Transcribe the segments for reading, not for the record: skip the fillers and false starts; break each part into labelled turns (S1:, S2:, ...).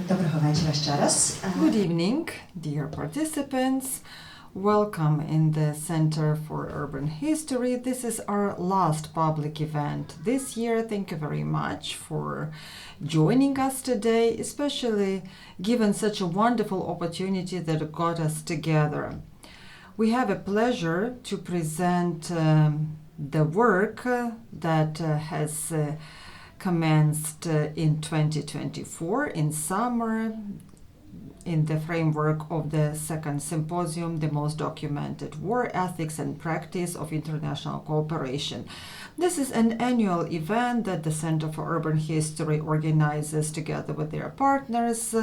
S1: Доброго вечора ще раз.
S2: Good evening, dear participants. Welcome in the Center for Urban History. This is our last public event this year. Thank you very much for joining us today, especially given such a wonderful opportunity that got us together. We have a pleasure to present the work that has commenced in 2024 in summer in the framework of the second symposium, The Most Documented War Ethics and Practice of International Cooperation. This is an annual event that the Center for Urban History organizes together with their partners,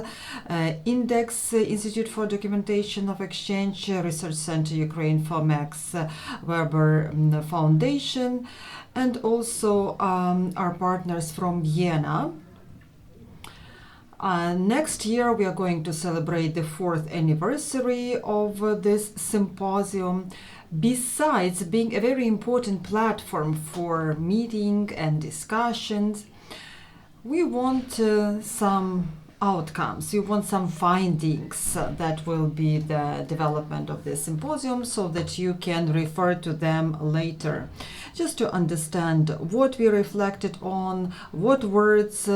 S2: Index, Institute for Documentation of Exchange, Research Center Ukraine for Max Weber Foundation, and also our partners from Vienna. Next year we are going to celebrate the 4th anniversary of this symposium. Besides being a very important platform for meeting and discussions, we want some outcomes, we want some findings that will be the development of this symposium so that you can refer to them later. Just to understand what we reflected on, what words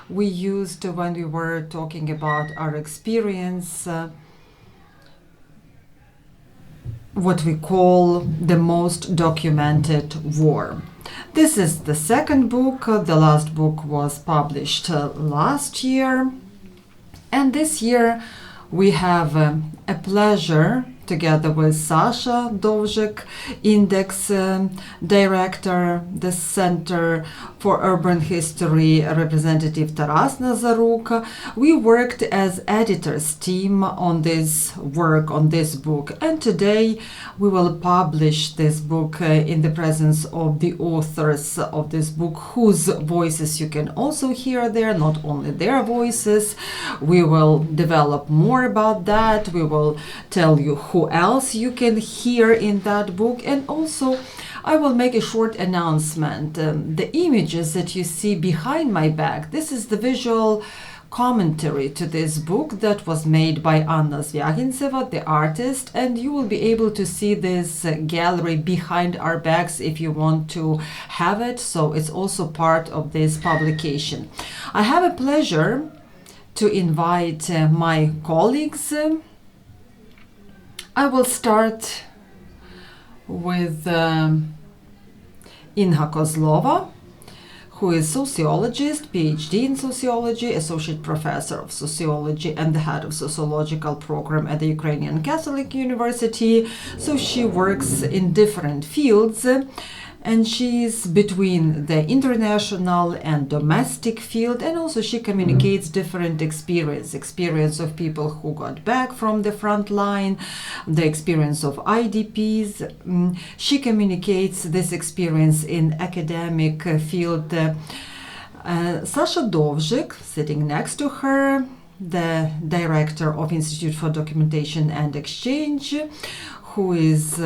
S2: we used when we were talking about our experience, what we call the most documented war. This is the second book. The last book was published last year. And this year we have a pleasure, together with Sasha Dovzhyk, Index Director, the Center for Urban History representative Taras Nazaruk. We worked as editors team on this work, on this book, and today we will publish this book in the presence of the authors of this book, whose voices you can also hear there, not only their voices. We will develop more about that. We will tell you who else you can hear in that book, and also I will make a short announcement. The images that you see behind my back, this is the visual commentary to this book that was made by Anna Zviagintseva, the artist, and you will be able to see this gallery behind our backs if you want to have it, so it's also part of this publication. I have a pleasure to invite my colleagues. I will start with Inha Kozlova, who is sociologist, PhD in sociology, associate professor of sociology, and the head of sociological program at the Ukrainian Catholic University. So she works in different fields, and she's between the international and domestic field, and also she communicates different experience of people who got back from the front line, the experience of IDPs. She communicates this experience in academic field. Sasha Dovzhyk, sitting next to her, the director of Institute for Documentation and Exchange, who is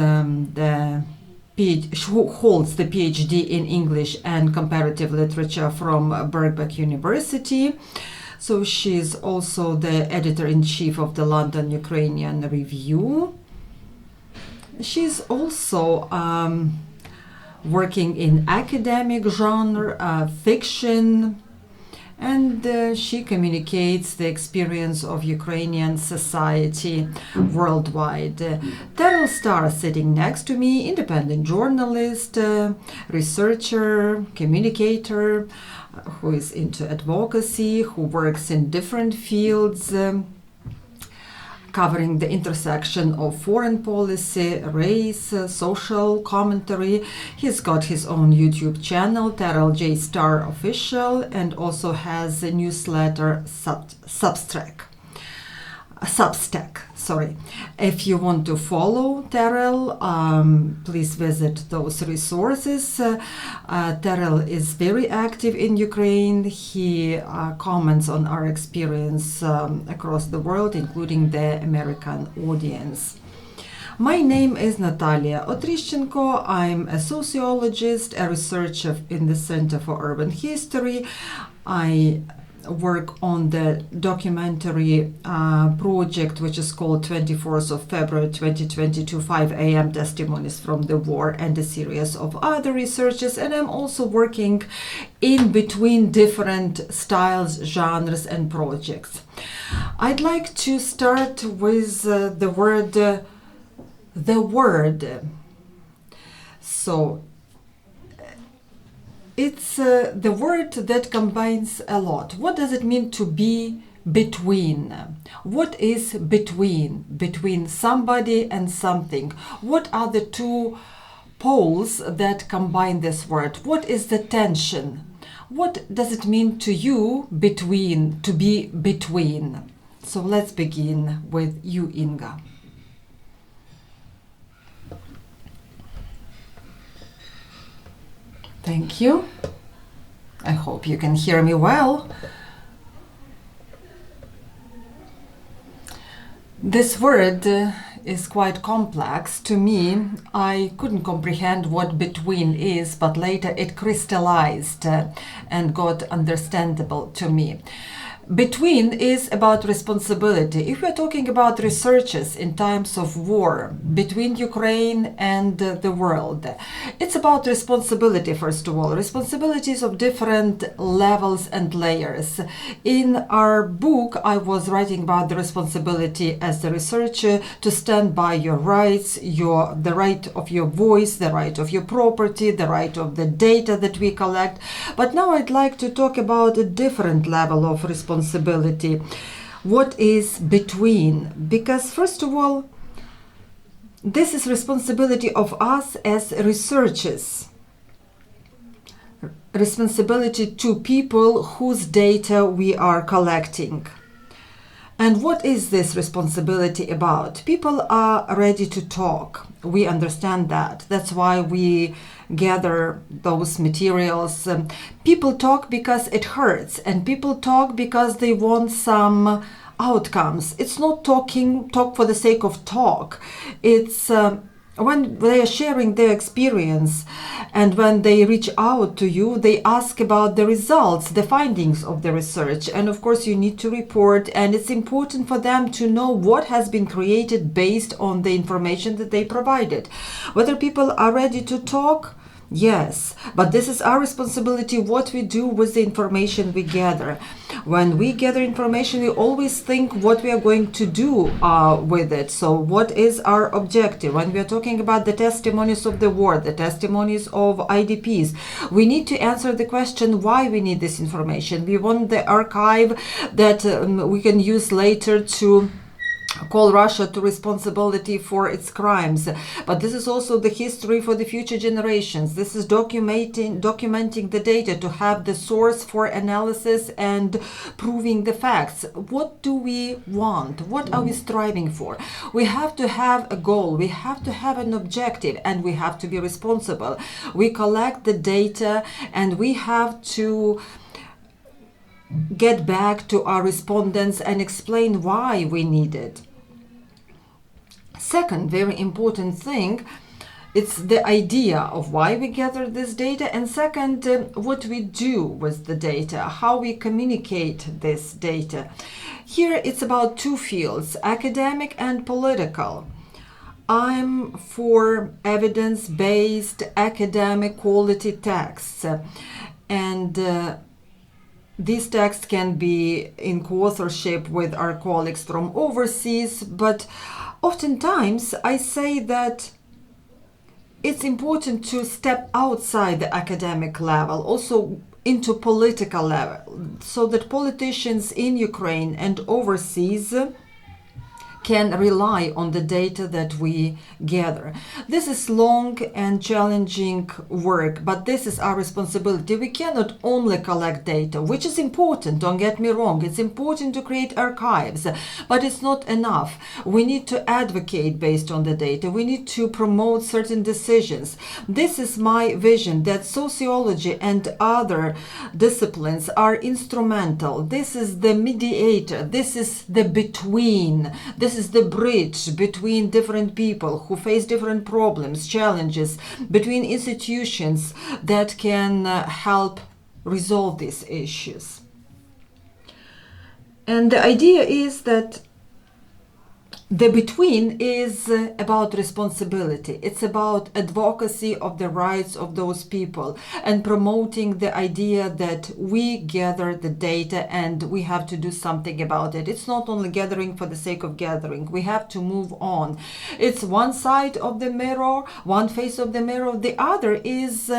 S2: who holds the PhD in English and Comparative Literature from Birkbeck University. So she's also the editor-in-chief of the London Ukrainian Review. She's also working in academic genre, fiction, and she communicates the experience of Ukrainian society worldwide. Terrell Starr, sitting next to me, independent journalist, researcher, communicator, who is into advocacy, who works in different fields, covering the intersection of foreign policy, race, social commentary. He's got his own YouTube channel, Terrell J. Starr Official, and also has a newsletter, Substack. If you want to follow Terrell, please visit those resources. Terrell is very active in Ukraine. He comments on our experience across the world, including the American audience. My name is Natalia Otrishchenko. I'm a sociologist, a researcher in the Center for Urban History. I work on the documentary project, which is called 24th of February 2022, 5 a.m. Testimonies from the War, and a series of other researches. And I'm also working in between different styles, genres, and projects. I'd like to start with the word, the word. So, it's the word that combines a lot. What does it mean to be between? What is between? Between somebody and something. What are the two poles that combine this word? What is the tension? What does it mean to you between, to be between? So let's begin with you, Inga. Thank you. I hope you can hear me well. This word is quite complex. To me, I couldn't comprehend what between is, but later it crystallized and got understandable to me. Between is about responsibility. If we're talking about researches in times of war between Ukraine and the world, it's about responsibility, first of all, responsibilities of different levels and layers. In our book, I was writing about the responsibility as a researcher to stand by your rights, the right of your voice, the right of your property, the right of the data that we collect. But now I'd like to talk about a different level of responsibility. What is between? Because first of all, this is responsibility of us as researchers. Responsibility to people whose data we are collecting. And what is this responsibility about? People are ready to talk. We understand that. That's why we gather those materials. People talk because it hurts, and people talk because they want some outcomes. It's not talk for the sake of talk. It's when they are sharing their experience, and when they reach out to you, they ask about the results, the findings of the research. And of course, you need to report, and it's important for them to know what has been created based on the information that they provided. Whether people are ready to talk, yes, but this is our responsibility, what we do with the information we gather. When we gather information, we always think what we are going to do with it. So what is our objective? When we are talking about the testimonies of the war, the testimonies of IDPs, we need to answer the question why we need this information. We want the archive that we can use later to call Russia to responsibility for its crimes. But this is also the history for the future generations. This is documenting the data to have the source for analysis and proving the facts. What do we want? What are we striving for? We have to have a goal. We have to have an objective, and we have to be responsible. We collect the data, and we have to get back to our respondents and explain why we need it. Second very important thing, it's the idea of why we gather this data, and second, what we do with the data, how we communicate this data. Here it's about two fields, academic and political. I'm for evidence-based academic quality texts, and these texts can be in co-authorship with our colleagues from overseas, but oftentimes I say that it's important to step outside the academic level, also into political level, so that politicians in Ukraine and overseas can rely on the data that we gather. This is long and challenging work, but this is our responsibility. We cannot only collect data, which is important, don't get me wrong. It's important to create archives, but it's not enough. We need to advocate based on the data. We need to promote certain decisions. This is my vision, that sociology and other disciplines are instrumental. This is the mediator. This is the between. This is the bridge between different people who face different problems, challenges, between institutions that can help resolve these issues. And the idea is that the between is about responsibility. It's about advocacy of the rights of those people and promoting the idea that we gather the data and we have to do something about it. It's not only gathering for the sake of gathering. We have to move on. It's one side of the mirror, one face of the mirror. The other is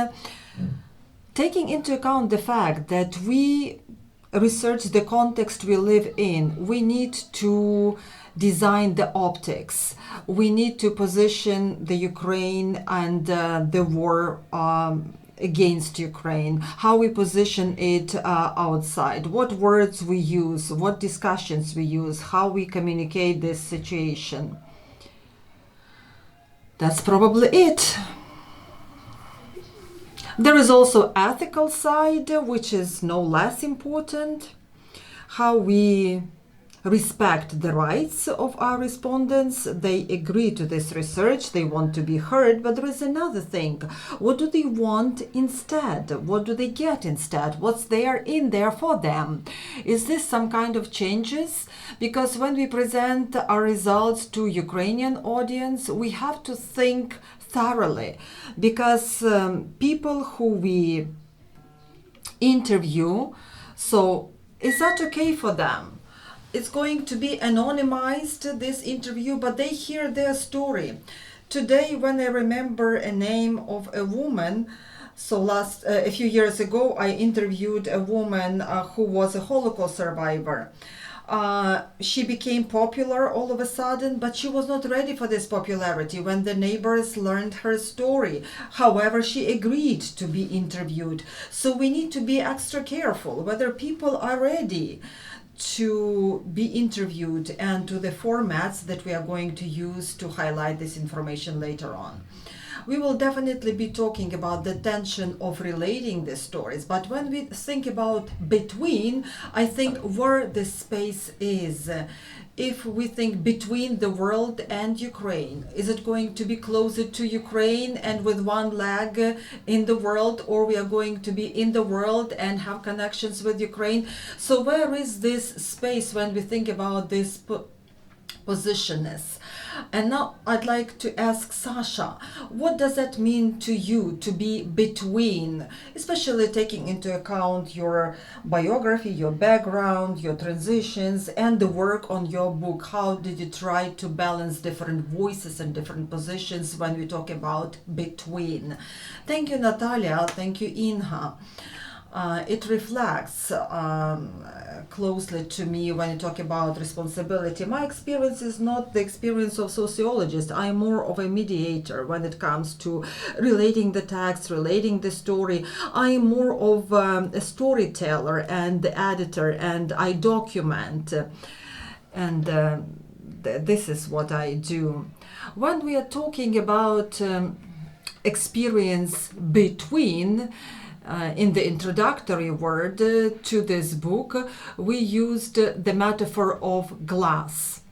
S2: taking into account the fact that we research the context we live in. We need to design the optics. We need to position the Ukraine and the war against Ukraine, how we position it outside, what words we use, what discussions we use, how we communicate this situation. That's probably it. There is also ethical side, which is no less important, how we respect the rights of our respondents. They agree to this research, they want to be heard, but there is another thing. What do they want instead? What do they get instead? What's there in there for them? Is this some kind of changes? Because when we present our results to Ukrainian audience, we have to think thoroughly, because people who we interview, so is that okay for them? It's going to be anonymized, this interview, but they hear their story. Today, when I remember a name of a woman, so a few years ago, I interviewed a woman who was a Holocaust survivor. She became popular all of a sudden, but she was not ready for this popularity when the neighbors learned her story. However, she agreed to be interviewed. So we need to be extra careful whether people are ready to be interviewed and to the formats that we are going to use to highlight this information later on. We will definitely be talking about the tension of relating the stories, but when we think about between, I think where the space is. If we think between the world and Ukraine, is it going to be closer to Ukraine and with one leg in the world, or we are going to be in the world and have connections with Ukraine? So where is this space when we think about this positionness? And now I'd like to ask Sasha, what does that mean to you to be between, especially taking into account your biography, your background, your transitions, and the work on your book? How did you try to balance different voices and different positions when we talk about between? Thank you, Natalia. Thank you, Inha. It reflects closely to me when you talk about responsibility. My experience is not the experience of sociologists. I am more of a mediator when it comes to relating the text, relating the story. I am more of a storyteller and the editor, and I document. And this is what I do. When we are talking about experience between, in the introductory word to this book, we used the metaphor of glass.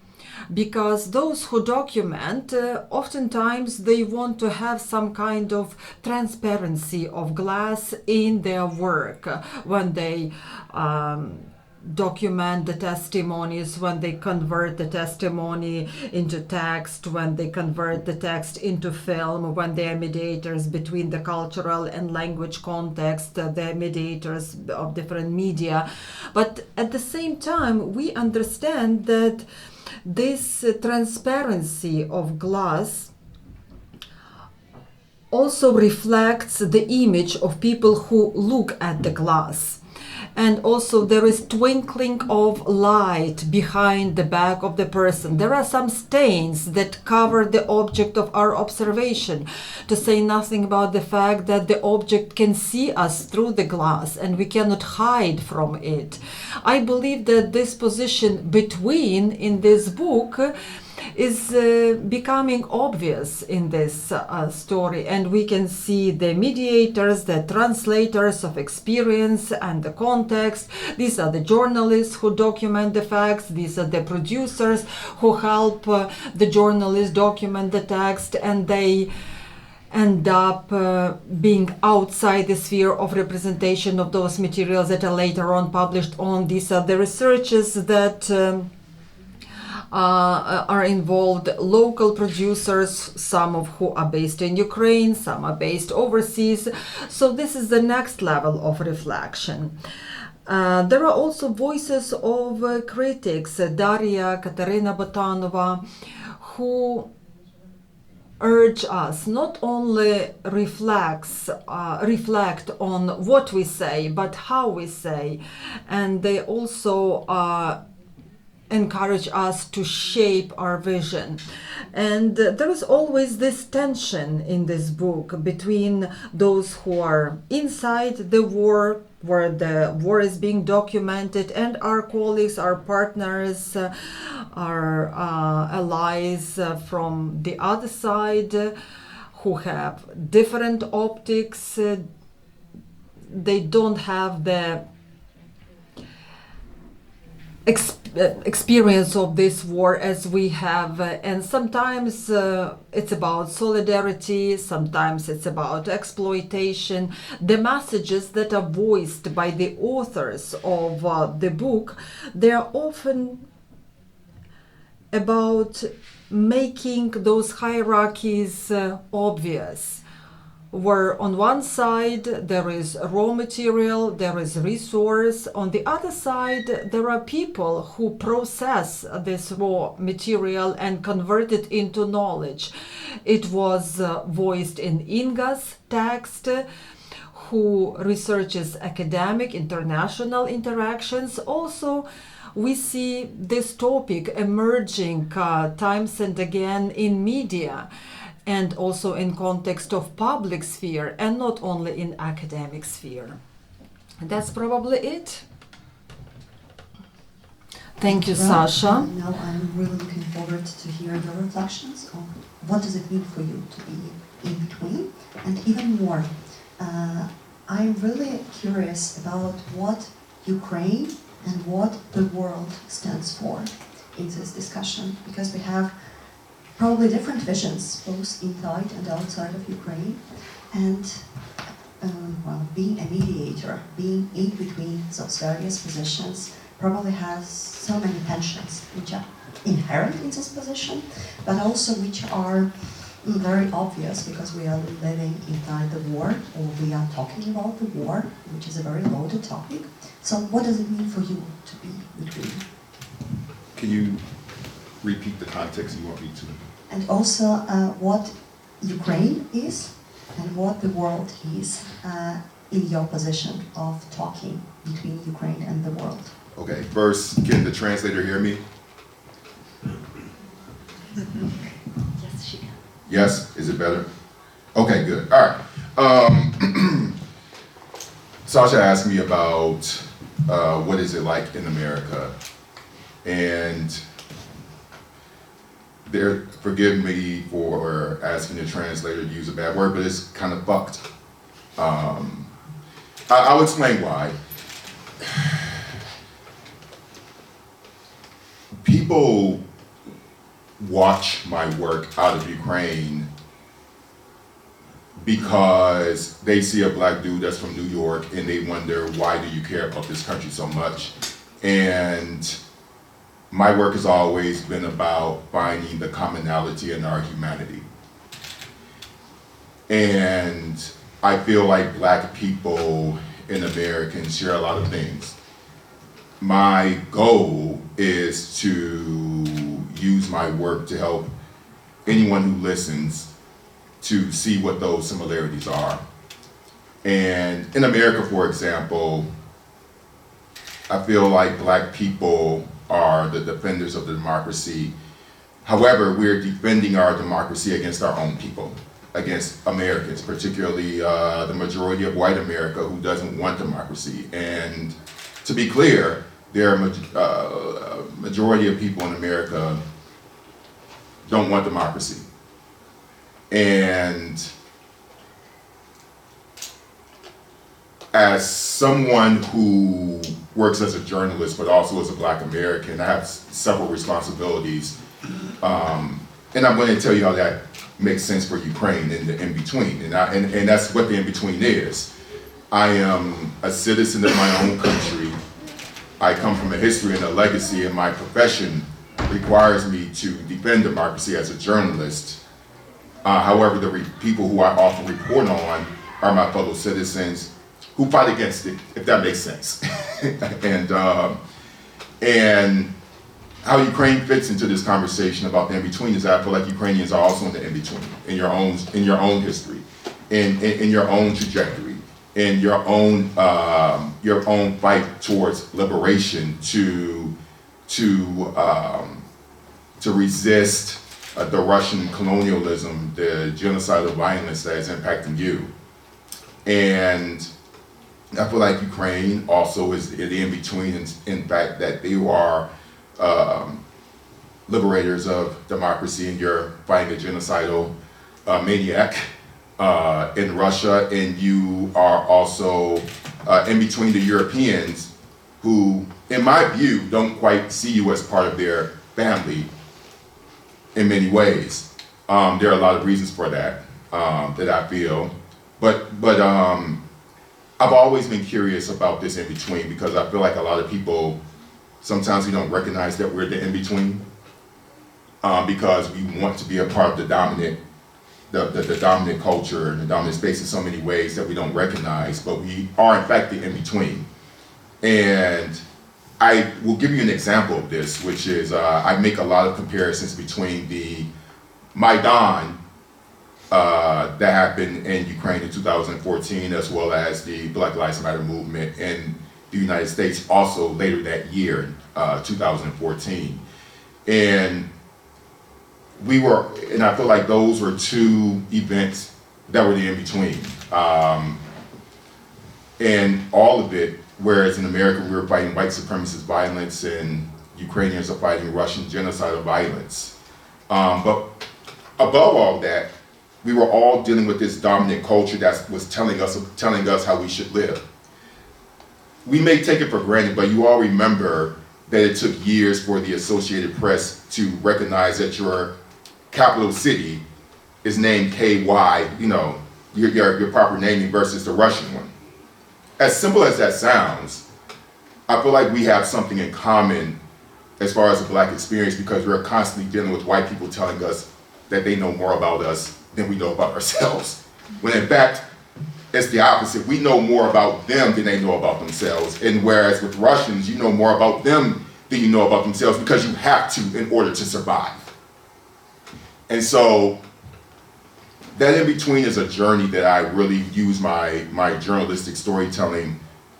S2: Because those who document, oftentimes they want to have some kind of transparency of glass in their work when they document the testimonies, when they convert the testimony into text, when they convert the text into film, when they are mediators between the cultural and language context, they're mediators of different media. But at the same time, we understand that this transparency of glass also reflects the image of people who look at the glass. And also there is twinkling of light behind the back of the person. There are some stains that cover the object of our observation, to say nothing about the fact that the object can see us through the glass and we cannot hide from it. I believe that this position between in this book is becoming obvious in this story, and we can see the mediators, the translators of experience and the context. These are the journalists who document the facts. These are the producers who help the journalists document the text, and they end up being outside the sphere of representation of those materials that are later on published on. These are the researches that are involved, local producers, some of who are based in Ukraine, some are based overseas. So this is the next level of reflection. There are also voices of critics, Daria, Katerina Botanova, who urge us not only reflect on what we say, but how we say, and they also encourage us to shape our vision. And there is always this tension in this book between those who are inside the war, where the war is being documented, and our colleagues, our partners, our allies from the other side, who have different optics. They don't have the experience of this war as we have, and sometimes it's about solidarity, sometimes it's about exploitation. The messages that are voiced by the authors of the book, they are often about making those hierarchies obvious, where on one side there is raw material, there is resource, on the other side there are people who process this raw material and convert it into knowledge. It was voiced in Inga's text, who researches academic international interactions. Also, we see this topic emerging times and again in media, and also in context of public sphere, and not only in academic sphere. That's probably it. Thank you, Sasha.
S1: Now I'm really looking forward to hear your reflections on what does it mean for you to be in between, and even more, I'm really curious about what Ukraine and what the world stands for in this discussion, because we have probably different visions, both inside and outside of Ukraine, and being a mediator, being in between those various positions, probably has so many tensions which are inherent in this position, but also which are very obvious because we are living inside the war, or we are talking about the war, which is a very loaded topic. So what does it mean for you to be between?
S3: Can you repeat the context you want me to?
S1: And also what Ukraine is and what the world is in your position of talking between Ukraine and the world.
S3: Okay, first, can the translator hear me?
S1: Yes, she can.
S3: Yes? Is it better? Okay, good. All right. Sasha asked me about what is it like in America, and forgive me for asking the translator to use a bad word, but it's kind of fucked. I'll explain why. People watch my work out of Ukraine because they see a black dude that's from New York and they wonder, why do you care about this country so much? And my work has always been about finding the commonality in our humanity. And I feel like black people and Americans share a lot of things. My goal is to use my work to help anyone who listens to see what those similarities are. And in America, for example, I feel like black people are the defenders of the democracy. However, we're defending our democracy against our own people, against Americans, particularly the majority of white America who doesn't want democracy. And to be clear, there are a majority of people in America don't want democracy. And as someone who works as a journalist, but also as a black American, I have several responsibilities. And I'm going to tell you how that makes sense for Ukraine in the in-between. And that's what the in-between is. I am a citizen of my own country. I come from a history and a legacy, and my profession requires me to defend democracy as a journalist. However, the people who I often report on are my fellow citizens who fight against it, if that makes sense. And how Ukraine fits into this conversation about the in-between is that I feel like Ukrainians are also in the in-between, in your own history, in your own trajectory, in your own fight towards liberation to resist the Russian colonialism, the genocidal violence that is impacting you. And I feel like Ukraine also is the in-between in fact that they are liberators of democracy, and you're fighting a genocidal maniac in Russia, and you are also in between the Europeans who, in my view, don't quite see you as part of their family in many ways. There are a lot of reasons for that, that I feel. But I've always been curious about this in-between, because I feel like a lot of people, sometimes we don't recognize that we're the in-between, because we want to be a part of the dominant culture and the dominant space in so many ways that we don't recognize, but we are in fact the in-between. And I will give you an example of this, which is I make a lot of comparisons between the Maidan that happened in Ukraine in 2014, as well as the Black Lives Matter movement in the United States also later that year, 2014. And I feel like those were two events that were the in-between. And all of it, whereas in America we were fighting white supremacist violence and Ukrainians are fighting Russian genocidal violence. But above all that, we were all dealing with this dominant culture that was telling us how we should live. We may take it for granted, but you all remember that it took years for the Associated Press to recognize that your capital city is named KY, your proper naming versus the Russian one. As simple as that sounds, I feel like we have something in common as far as the Black experience, because we're constantly dealing with white people telling us that they know more about us than we know about ourselves. When in fact, it's the opposite. We know more about them than they know about themselves. And whereas with Russians, you know more about them than you know about themselves, because you have to in order to survive. And so that in-between is a journey that I really use my journalistic storytelling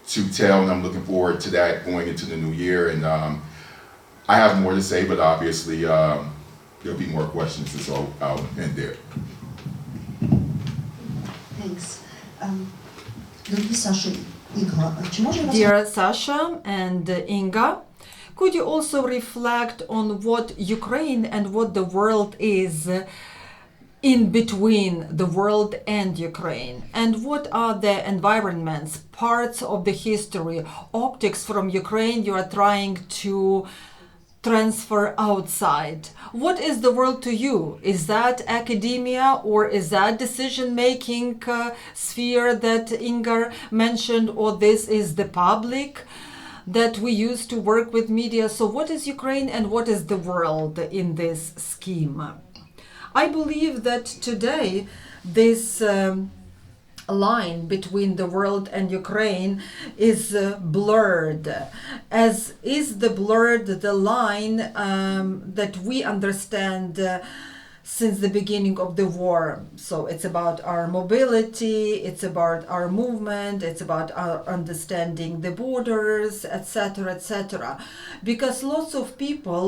S3: to tell, and I'm looking forward to that going into the new year. And I have more to say, but obviously there'll be more questions, and so I'll end there.
S1: Thanks. Дорогі Саша і Інга, чи може у вас
S2: Dear Sasha and Inga, could you also reflect on what Ukraine and what the world is in between the world and Ukraine? And what are the environments, parts of the history, optics from Ukraine you are trying to transfer outside? What is the world to you? Is that academia, or is that decision-making sphere that Inga mentioned, or this is the public that we use to work with media? So what is Ukraine and what is the world in this scheme? I believe that today this line between the world and Ukraine is blurred, as is blurred the line that we understand since the beginning of the war. So it's about our mobility, it's about our movement, it's about our understanding the borders, etc., etc. Because lots of people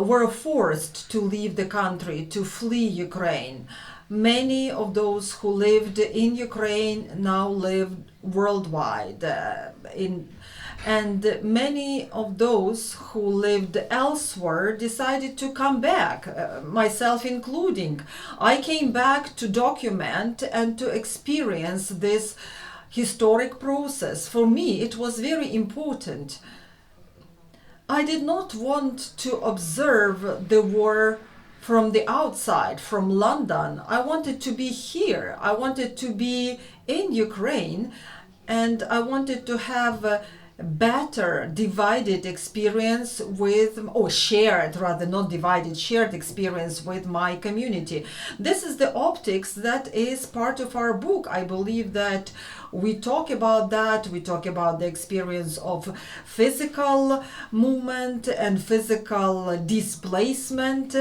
S2: were forced to leave the country, to flee Ukraine. Many of those who lived in Ukraine now live worldwide, and many of those who lived elsewhere decided to come back, myself including. I came back to document and to experience this historic process. For me, it was very important. I did not want to observe the war from the outside, from London. I wanted to be here. I wanted to be in Ukraine, and I wanted to have a better divided experience with, or shared rather, not divided, shared experience with my community. This is the optics that is part of our book. I believe that we talk about that. We talk about the experience of physical movement and physical displacement,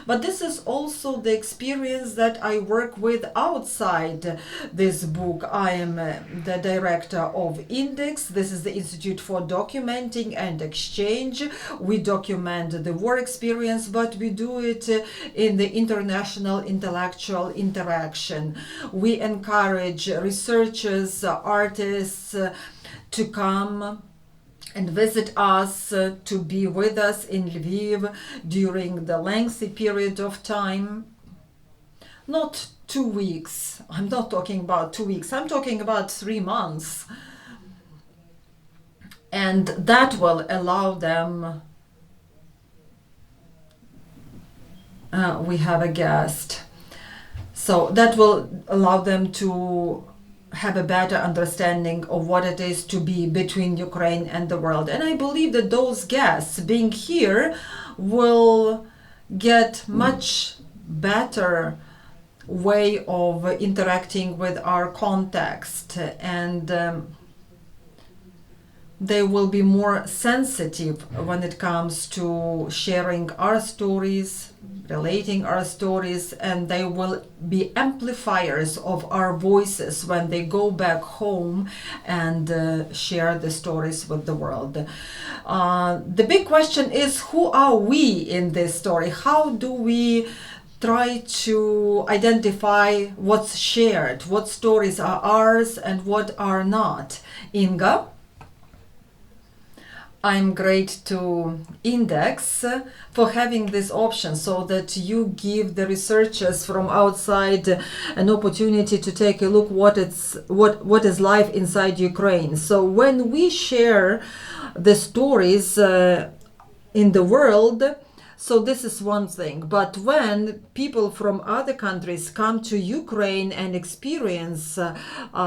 S2: but this is also the experience that I work with outside this book. I am the director of Index. This is the Institute for Documenting and Exchange. We document the war experience, but we do it in the international intellectual interaction. We encourage researchers, artists to come and visit us, to be with us in Lviv during the lengthy period of time. Not 2 weeks. I'm not talking about 2 weeks. I'm talking about 3 months. And that will allow them. We have a guest. So that will allow them to have a better understanding of what it is to be between Ukraine and the world. And I believe that those guests being here will get much better way of interacting with our context, and they will be more sensitive when it comes to sharing our stories, relating our stories, and they will be amplifiers of our voices when they go back home and share the stories with the world. The big question is, who are we in this story? How do we try to identify what's shared, what stories are ours and what are not? Inga? I'm great to Index for having this option, so that you give the researchers from outside an opportunity to take a look what is life inside Ukraine. So when we share the stories in the world, so this is one thing. But when people from other countries come to Ukraine and experience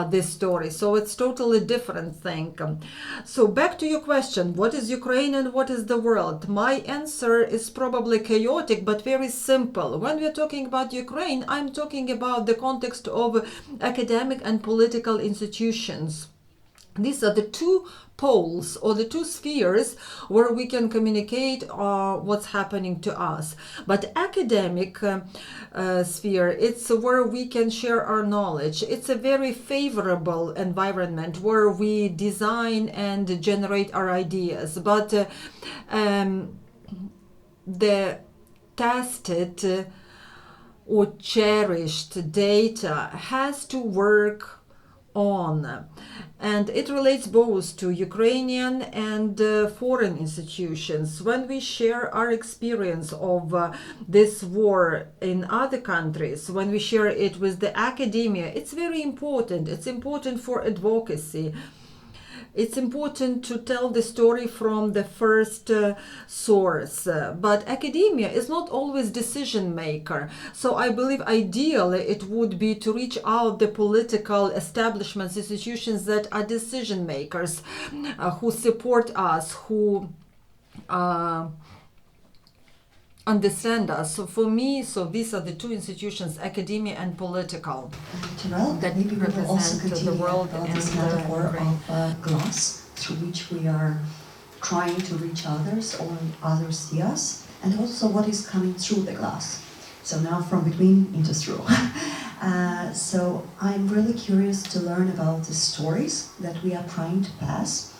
S2: this story, so it's totally different thing. So back to your question, what is Ukraine and what is the world? My answer is probably chaotic, but very simple. When we're talking about Ukraine, I'm talking about the context of academic and political institutions. These are the two poles or the two spheres where we can communicate what's happening to us. But academic sphere, it's where we can share our knowledge. It's a very favorable environment where we design and generate our ideas. But the tested or cherished data has to work on, and it relates both to Ukrainian and foreign institutions. When we share our experience of this war in other countries, when we share it with the academia, it's very important. It's important for advocacy. It's important to tell the story from the first source, but academia is not always decision maker. So I believe ideally it would be to reach out the political establishments, institutions that are decision makers, who support us, who understand us. So for me, so these are the two institutions, academia and political,
S1: that maybe we will also continue the world about this metaphor of glass through which we are trying to reach others or others see us, and also what is coming through the glass. So now from between into through. So I'm really curious to learn about the stories that we are trying to pass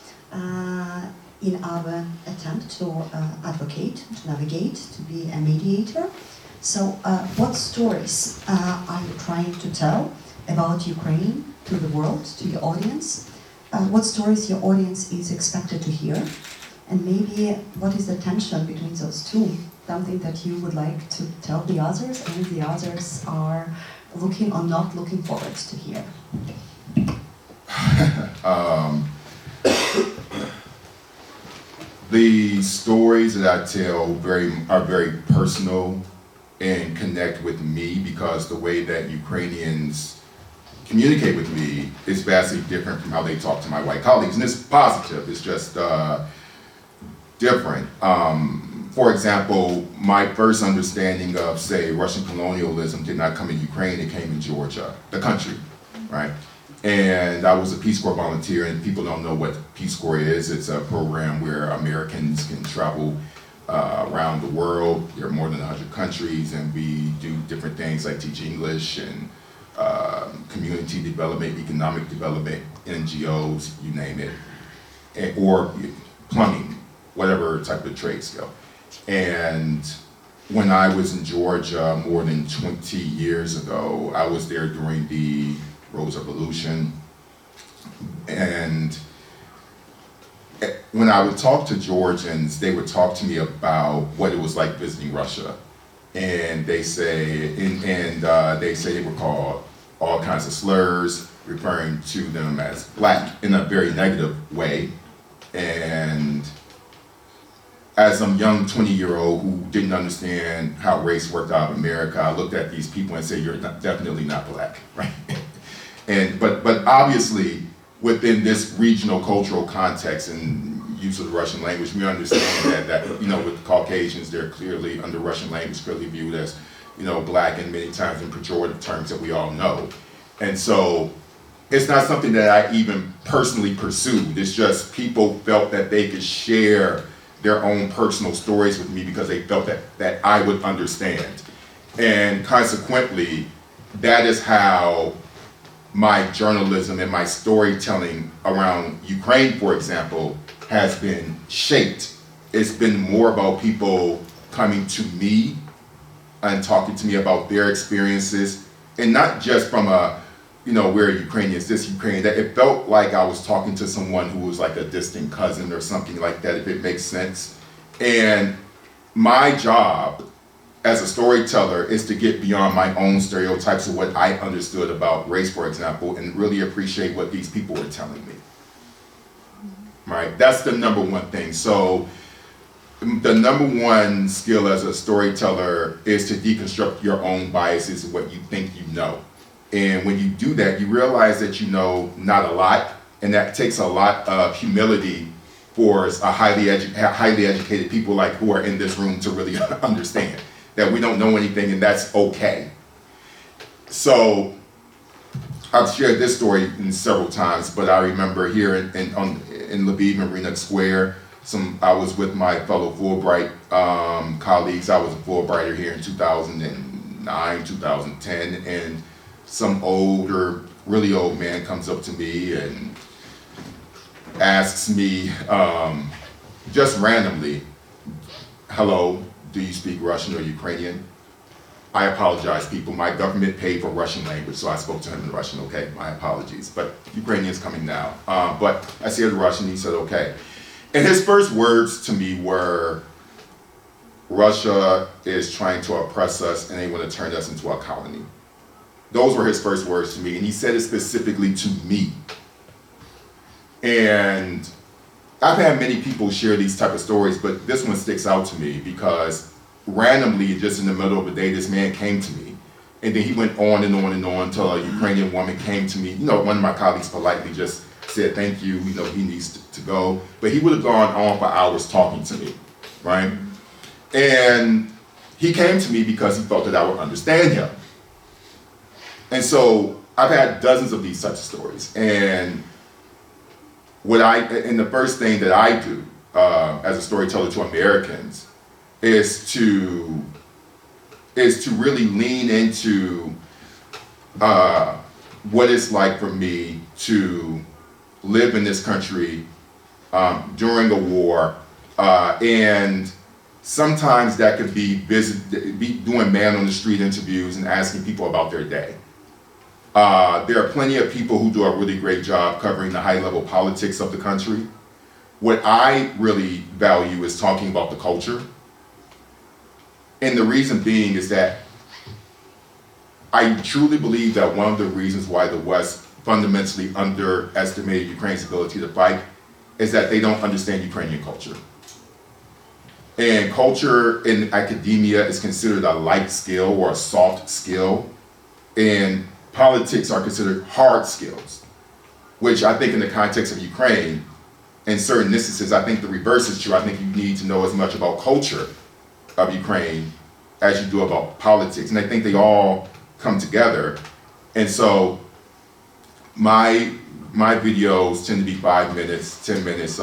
S1: in our attempt to advocate, to navigate, to be a mediator. So what stories are you trying to tell about Ukraine to the world, to your audience? What stories your audience is expected to hear? And maybe what is the tension between those two? Something that you would like to tell the others and the others are looking or not looking forward to hear?
S3: The stories that I tell are very personal and connect with me, because the way that Ukrainians communicate with me is vastly different from how they talk to my white colleagues. And it's positive, it's just different. For example, my first understanding of, say, Russian colonialism did not come in Ukraine, it came in Georgia, the country, right? And I was a Peace Corps volunteer, and people don't know what Peace Corps is. It's a program where Americans can travel around the world. There are more than 100 countries, and we do different things like teach English and community development, economic development, NGOs, you name it, or plumbing, whatever type of trade skill. And when I was in Georgia more than 20 years ago, I was there during the Rose Revolution. And when I would talk to Georgians, they would talk to me about what it was like visiting Russia. And they say, they would call all kinds of slurs, referring to them as black in a very negative way. And as a young 20-year-old who didn't understand how race worked out of America, I looked at these people and said, "You're definitely not black," right? But obviously, within this regional cultural context and use of the Russian language, we understand that with Caucasians, they're clearly, under Russian language, clearly viewed as, black, and many times in pejorative terms that we all know. And so it's not something that I even personally pursued. It's just people felt that they could share their own personal stories with me because they felt that I would understand. And consequently, that is how my journalism and my storytelling around Ukraine, for example, has been shaped. It's been more about people coming to me and talking to me about their experiences, and not just from a, we're Ukrainians, this Ukrainian, that. It felt like I was talking to someone who was like a distant cousin or something like that, if it makes sense. And my job as a storyteller is to get beyond my own stereotypes of what I understood about race, for example, and really appreciate what these people were telling me. Right? That's the number one thing. So the number one skill as a storyteller is to deconstruct your own biases of what you think you know. And when you do that, you realize that you know not a lot, and that takes a lot of humility for a highly educated people like who are in this room to really understand that we don't know anything, and that's okay. So I've shared this story several times, but I remember here in Lviv, Marina Square, I was with my fellow Fulbright colleagues. I was a Fulbrighter here in 2009, 2010, and some really old man comes up to me and asks me just randomly, "Hello, do you speak Russian or Ukrainian?" I apologize, people. My government paid for Russian language, so I spoke to him in Russian. Okay, my apologies. But Ukrainian's coming now. But I said Russian, he said okay. And his first words to me were, "Russia is trying to oppress us and they want to turn us into a colony." Those were his first words to me, and he said it specifically to me. And I've had many people share these type of stories, but this one sticks out to me because randomly, just in the middle of the day, this man came to me. And then he went on and on and on until a Ukrainian woman came to me. One of my colleagues politely just said, "Thank you, he needs to go." But he would have gone on for hours talking to me, right? And he came to me because he felt that I would understand him. And so I've had dozens of these such stories. And the first thing that I do as a storyteller to Americans is to really lean into what it's like for me to live in this country during a war, and sometimes that could be doing man on the street interviews and asking people about their day. There are plenty of people who do a really great job covering the high-level politics of the country. What I really value is talking about the culture. And the reason being is that I truly believe that one of the reasons why the West fundamentally underestimated Ukraine's ability to fight is that they don't understand Ukrainian culture. And culture in academia is considered a light skill or a soft skill. And politics are considered hard skills, which I think in the context of Ukraine, in certain instances, I think the reverse is true. I think you need to know as much about culture of Ukraine as you do about politics. And I think they all come together. And so my videos tend to be 5 minutes, 10 minutes,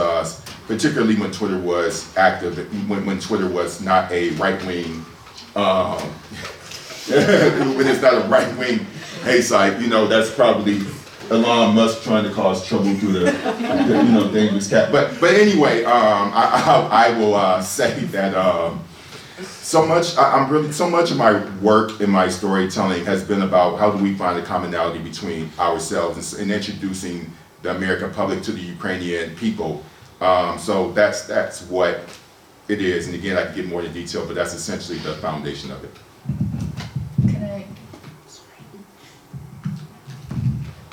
S3: particularly when Twitter was active, when Twitter was not a right-wing, when it's not a right-wing hate site, that's probably Elon Musk trying to cause trouble through the dangerous cat. But anyway, I will say that so much of my work in my storytelling has been about how do we find a commonality between ourselves and introducing the American public to the Ukrainian people. So that's what it is. And again, I can get more into detail, but that's essentially the foundation of it.
S4: Can I?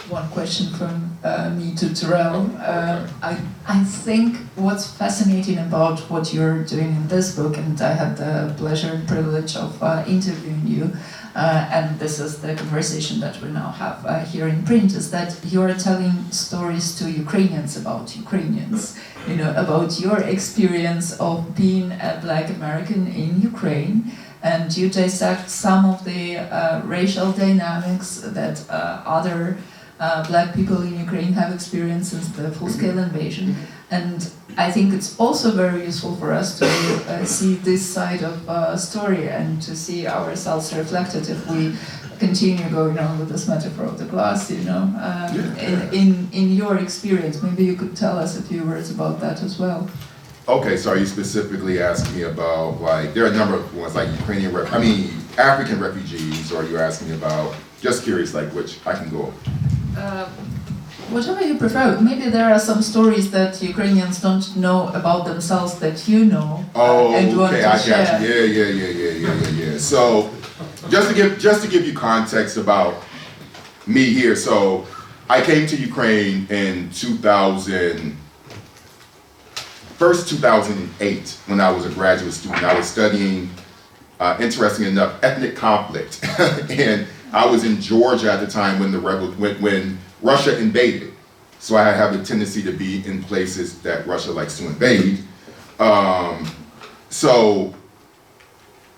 S4: One question from me to Terrell. I think what's fascinating about what you're doing in this book, and I had the pleasure and privilege of interviewing you, and this is the conversation that we now have here in print, is that you're telling stories to Ukrainians about Ukrainians, about your experience of being a Black American in Ukraine, and you dissect some of the racial dynamics that other Black people in Ukraine have experienced since the full-scale invasion. And I think it's also very useful for us to see this side of story and to see ourselves reflected if we continue going on with this metaphor of the glass, in your experience. Maybe you could tell us a few words about that as well.
S3: Okay, so are you specifically asking me about, there are a number of ones, like African refugees, or are you asking me about, just curious, which I can go.
S4: Whatever you prefer. Maybe there are some stories that Ukrainians don't know about themselves that you know. And want to
S3: I
S4: share.
S3: got you. Yeah. So, just to give you context about me here. So, I came to Ukraine in 2008 when I was a graduate student. I was studying, interesting enough, ethnic conflict, and I was in Georgia at the time when Russia invaded. So I have a tendency to be in places that Russia likes to invade. So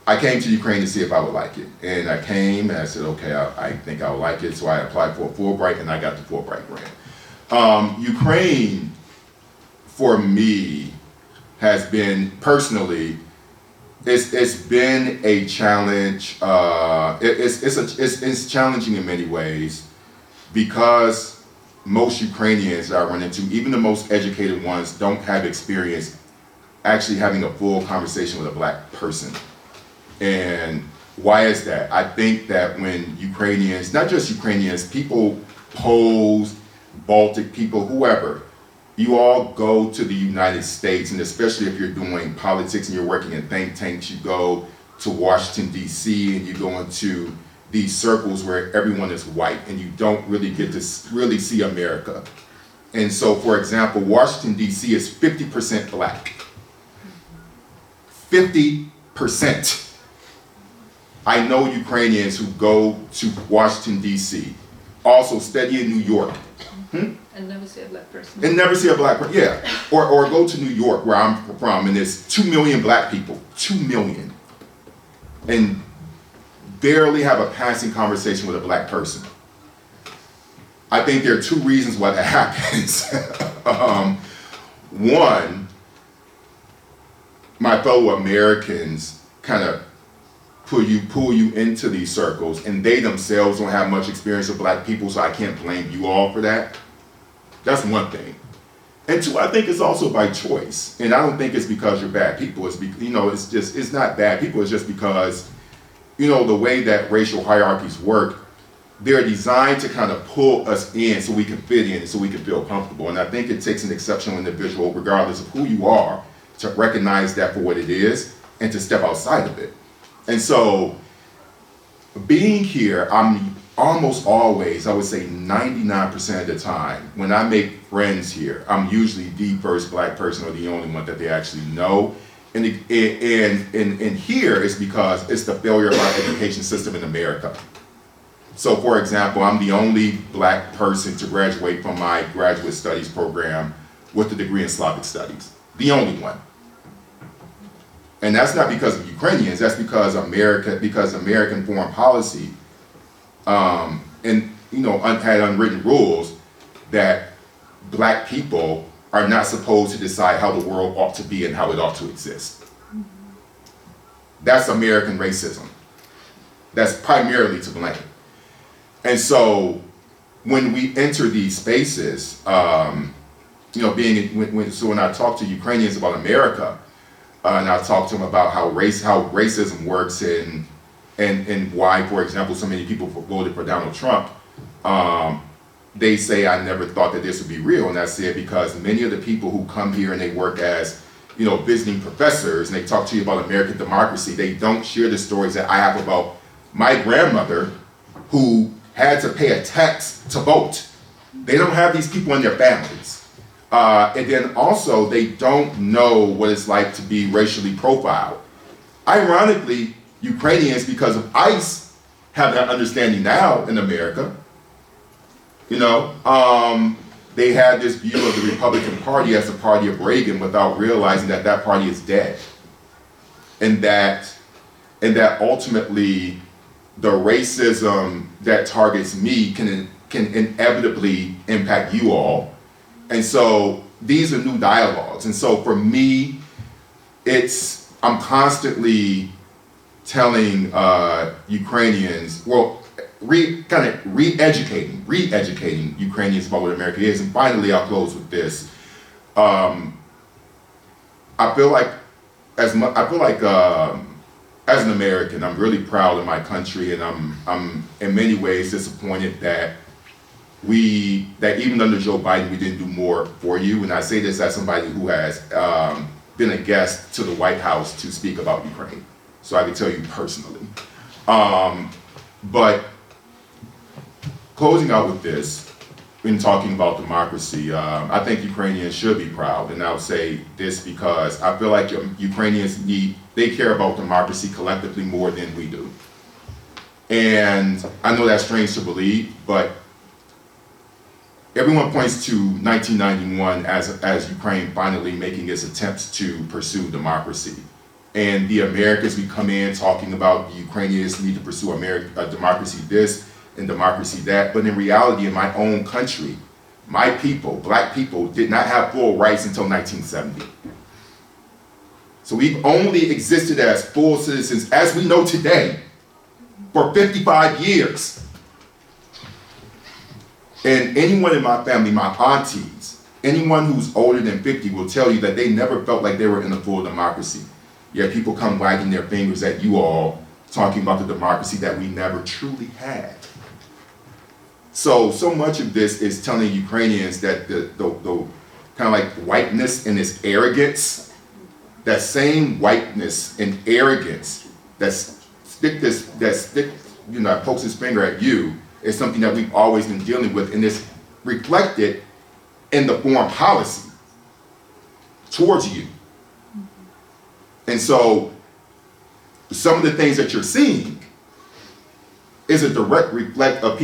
S3: I came to Ukraine to see if I would like it. And I came and I said, okay, I think I would like it. So I applied for a Fulbright and I got the Fulbright grant. Ukraine, for me, has been personally, it's been a challenge. It's challenging in many ways because most Ukrainians that I run into, even the most educated ones, don't have experience actually having a full conversation with a Black person. And why is that? I think that when Ukrainians, not just Ukrainians, people, Poles, Baltic people, whoever, you all go to the United States, and especially if you're doing politics and you're working in think tanks, you go to Washington, D.C., and you go into these circles where everyone is white, and you don't really get to really see America. And so, for example, Washington, D.C. is 50% Black. 50%. I know Ukrainians who go to Washington, D.C., also study in New York.
S4: And never see a Black person.
S3: And never see a Black person, yeah. Or go to New York, where I'm from, and there's 2 million Black people, 2 million. And barely have a passing conversation with a Black person. I think there are 2 reasons why that happens. One, my fellow Americans kind of pull you into these circles, and they themselves don't have much experience with Black people, so I can't blame you all for that. That's one thing. And 2, I think it's also by choice. And I don't think it's because you're bad people. It's because, it's not bad people. It's just because, the way that racial hierarchies work, they're designed to kind of pull us in so we can fit in and so we can feel comfortable. And I think it takes an exceptional individual, regardless of who you are, to recognize that for what it is and to step outside of it. And so, being here, I'm almost always, I would say 99% of the time, when I make friends here, I'm usually the first Black person or the only one that they actually know. and here is because it's the failure of our education system in America. So, for example, I'm the only black person to graduate from my graduate studies program with a degree in Slavic studies. The only one. And that's not because of Ukrainians, that's because American foreign policy had unwritten rules that black people are not supposed to decide how the world ought to be and how it ought to exist. That's American racism. That's primarily to blame. And so when we enter these spaces, when I talk to Ukrainians about America, and I talk to them about how racism works and why, for example, so many people voted for Donald Trump, they say, I never thought that this would be real. And I said, because many of the people who come here and they work as, visiting professors, and they talk to you about American democracy, they don't share the stories that I have about my grandmother who had to pay a tax to vote. They don't have these people in their families. And then also, they don't know what it's like to be racially profiled. Ironically, Ukrainians, because of ICE, have that understanding now in America. They had this view of the Republican Party as the party of Reagan without realizing that that party is dead. And that ultimately, the racism that targets me can inevitably impact you all. And so these are new dialogues. And so for me, I'm constantly telling Ukrainians, re-educating Ukrainians about what America is. And finally, I'll close with this. I feel like as an American, I'm really proud of my country, and I'm in many ways disappointed that even under Joe Biden, we didn't do more for you. And I say this as somebody who has been a guest to the White House to speak about Ukraine. So I can tell you personally. But closing out with this, in talking about democracy, I think Ukrainians should be proud. And I'll say this because I feel like Ukrainians they care about democracy collectively more than we do. And I know that's strange to believe, but everyone points to 1991 as Ukraine finally making its attempts to pursue democracy. And the Americans, we come in talking about the Ukrainians need to pursue democracy this and democracy that. But in reality, in my own country, my people, black people, did not have full rights until 1970. So we've only existed as full citizens, as we know today, for 55 years. And anyone in my family, my aunties, anyone who's older than 50 will tell you that they never felt like they were in a full democracy. Yet people come wagging their fingers at you all, talking about the democracy that we never truly had. So much of this is telling Ukrainians that the kind of like whiteness and this arrogance, that same whiteness and arrogance that pokes its finger at you is something that we've always been dealing with, and it's reflected in the foreign policy towards you. And so some of the things that you're seeing is a direct reflect of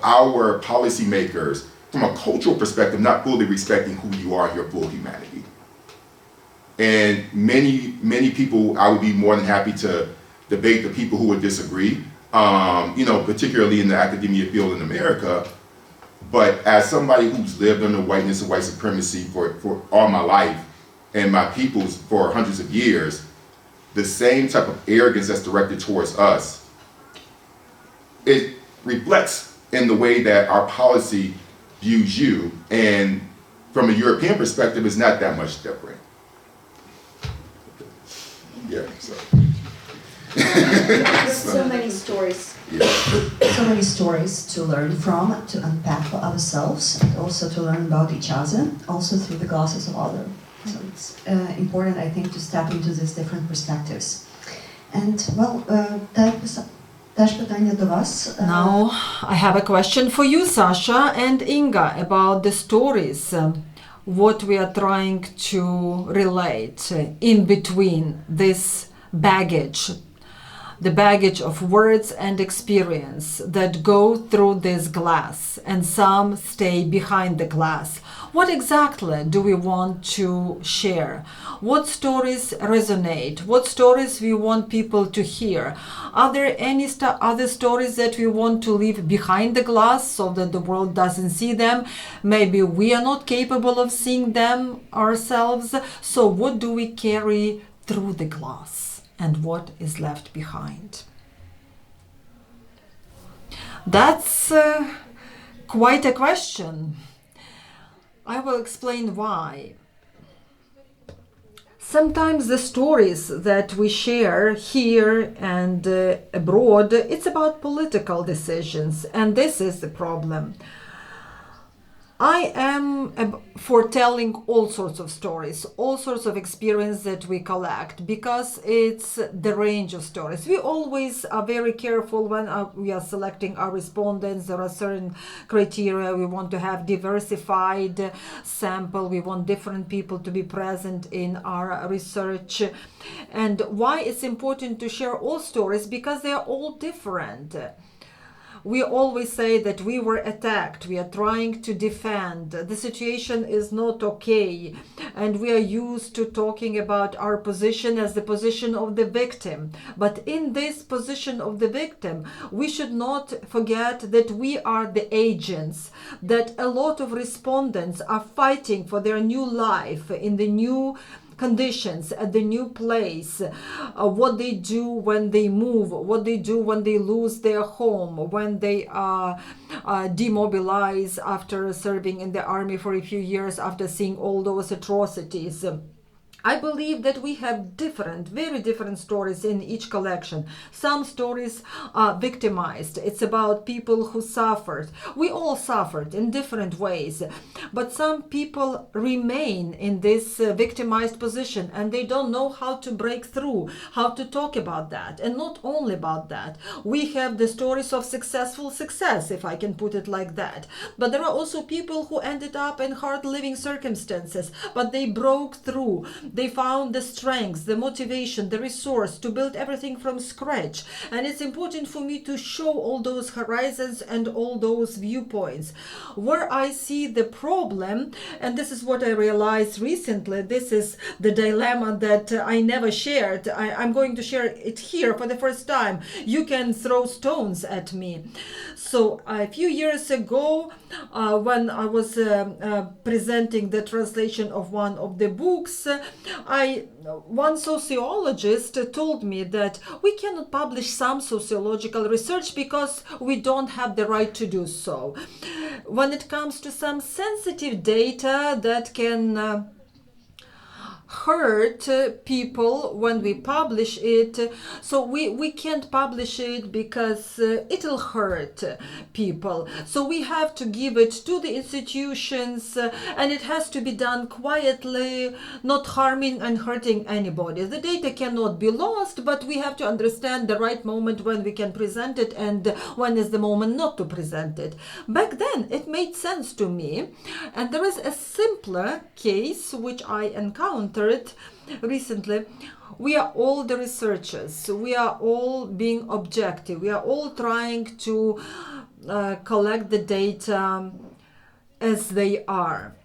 S3: our policymakers from a cultural perspective, not fully respecting who you are in your full humanity. And many people, I would be more than happy to debate the people who would disagree, particularly in the academia field in America. But as somebody who's lived under whiteness and white supremacy for all my life, and my peoples for hundreds of years, the same type of arrogance that's directed towards us, it reflects in the way that our policy views you, and from a European perspective, it's not that much different. Yeah, so.
S1: So many stories.
S3: Yeah.
S1: So many stories to learn from, to unpack for ourselves, and also to learn about each other, also through the glasses of others. So it's important, I think, to step into these different perspectives. And, well, теж питання до вас.
S2: Now, I have a question for you, Sasha and Inga, about the stories. what we are trying to relate in between this baggage, the baggage of words and experience that go through this glass, and some stay behind the glass. What exactly do we want to share? What stories resonate? What stories we want people to hear? Are there any other stories that we want to leave behind the glass so that the world doesn't see them? Maybe we are not capable of seeing them ourselves. So what do we carry through the glass? And what is left behind? That's quite a question. I will explain why. Sometimes the stories that we share here and abroad, it's about political decisions, and this is the problem. I am for telling all sorts of stories, all sorts of experience that we collect, because it's the range of stories. We always are very careful when we are selecting our respondents. There are certain criteria. We want to have diversified sample. We want different people to be present in our research. And why it's important to share all stories? Because they are all different. We always say that we were attacked, we are trying to defend, the situation is not okay, and we are used to talking about our position as the position of the victim. But in this position of the victim, we should not forget that we are the agents, that a lot of respondents are fighting for their new life in the new conditions, at the new place, what they do when they move, what they do when they lose their home, when they are demobilized after serving in the army for a few years, after seeing all those atrocities. I believe that we have different, very different stories in each collection. Some stories are victimized. It's about people who suffered. We all suffered in different ways. But some people remain in this victimized position, and they don't know how to break through, how to talk about that. And not only about that. We have the stories of successful success, if I can put it like that. But there are also people who ended up in hard living circumstances, but they broke through. They found the strength, the motivation, the resource to build everything from scratch. And it's important for me to show all those horizons and all those viewpoints. Where I see the problem, and this is what I realized recently, this is the dilemma that I never shared. I'm going to share it here for the first time. You can throw stones at me. So a few years ago, when I was presenting the translation of one of the books, one sociologist told me that we cannot publish some sociological research because we don't have the right to do so. When it comes to some sensitive data that can hurt people when we publish it, so we can't publish it because it'll hurt people. So we have to give it to the institutions, and it has to be done quietly, not harming and hurting anybody. The data cannot be lost, but we have to understand the right moment when we can present it and when is the moment not to present it. Back then it made sense to me, and there is a simpler case which I encountered recently. We are all the researchers. We are all being objective. We are all trying to collect the data as they are.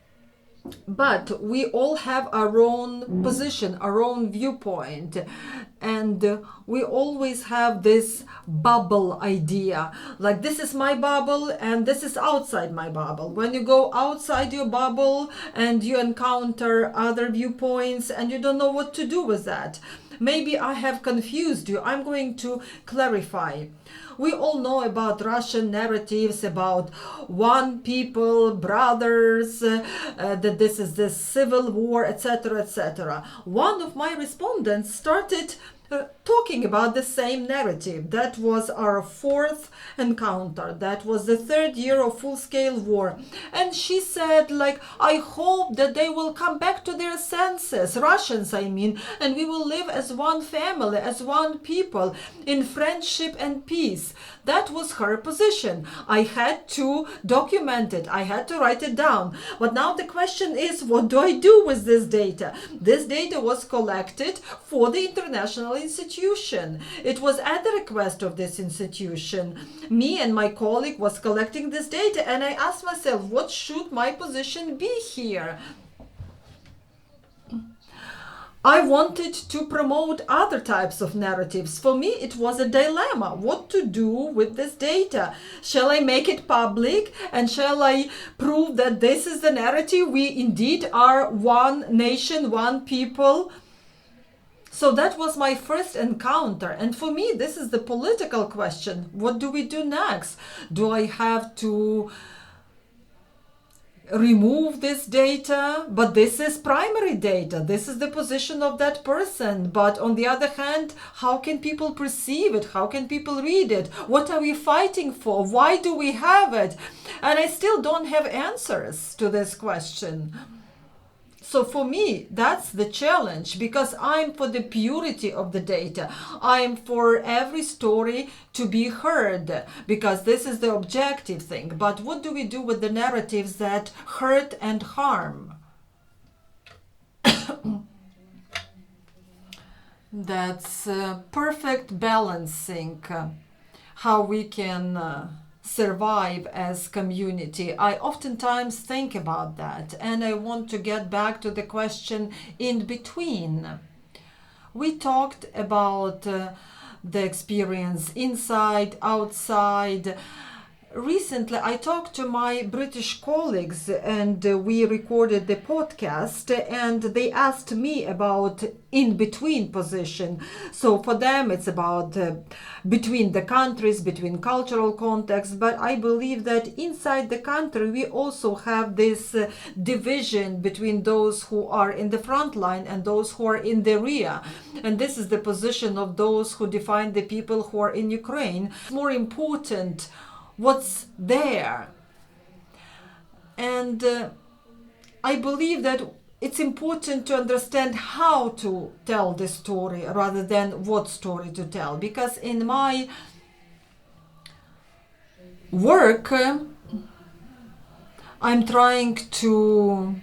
S2: But we all have our own position, our own viewpoint, and we always have this bubble idea, like this is my bubble and this is outside my bubble. When you go outside your bubble and you encounter other viewpoints and you don't know what to do with that. Maybe I have confused you. I'm going to clarify. We all know about Russian narratives about one people, brothers, that this is the civil war, etc., etc. One of my respondents started talking about the same narrative. That was our fourth encounter. That was the third year of full-scale war. And she said, like, I hope that they will come back to their senses, Russians, I mean, and we will live as one family, as one people, in friendship and peace. That was her position. I had to document it. I had to write it down. But now the question is, what do I do with this data? This data was collected for the international institution. It was at the request of this institution. Me and my colleague was collecting this data, and I asked myself, what should my position be here? I wanted to promote other types of narratives. For me, it was a dilemma. What to do with this data? Shall I make it public? And shall I prove that this is the narrative? We indeed are one nation, one people. So that was my first encounter. And for me, this is the political question. What do we do next? Do I have to remove this data? But this is primary data. This is the position of that person. But on the other hand, how can people perceive it? How can people read it? What are we fighting for? Why do we have it? And I still don't have answers to this question. So for me, that's the challenge, because I'm for the purity of the data. I'm for every story to be heard, because this is the objective thing. But what do we do with the narratives that hurt and harm? That's perfect balancing, how we can survive as community. I oftentimes think about that, and I want to get back to the question in between. We talked about the experience inside, outside. Recently, I talked to my British colleagues, and we recorded the podcast, and they asked me about in-between position. So for them, it's about between the countries, between cultural contexts. But I believe that inside the country, we also have this division between those who are in the front line and those who are in the rear. And this is the position of those who define the people who are in Ukraine. It's more important what's there. And I believe that it's important to understand how to tell the story rather than what story to tell. Because in my work, I'm trying to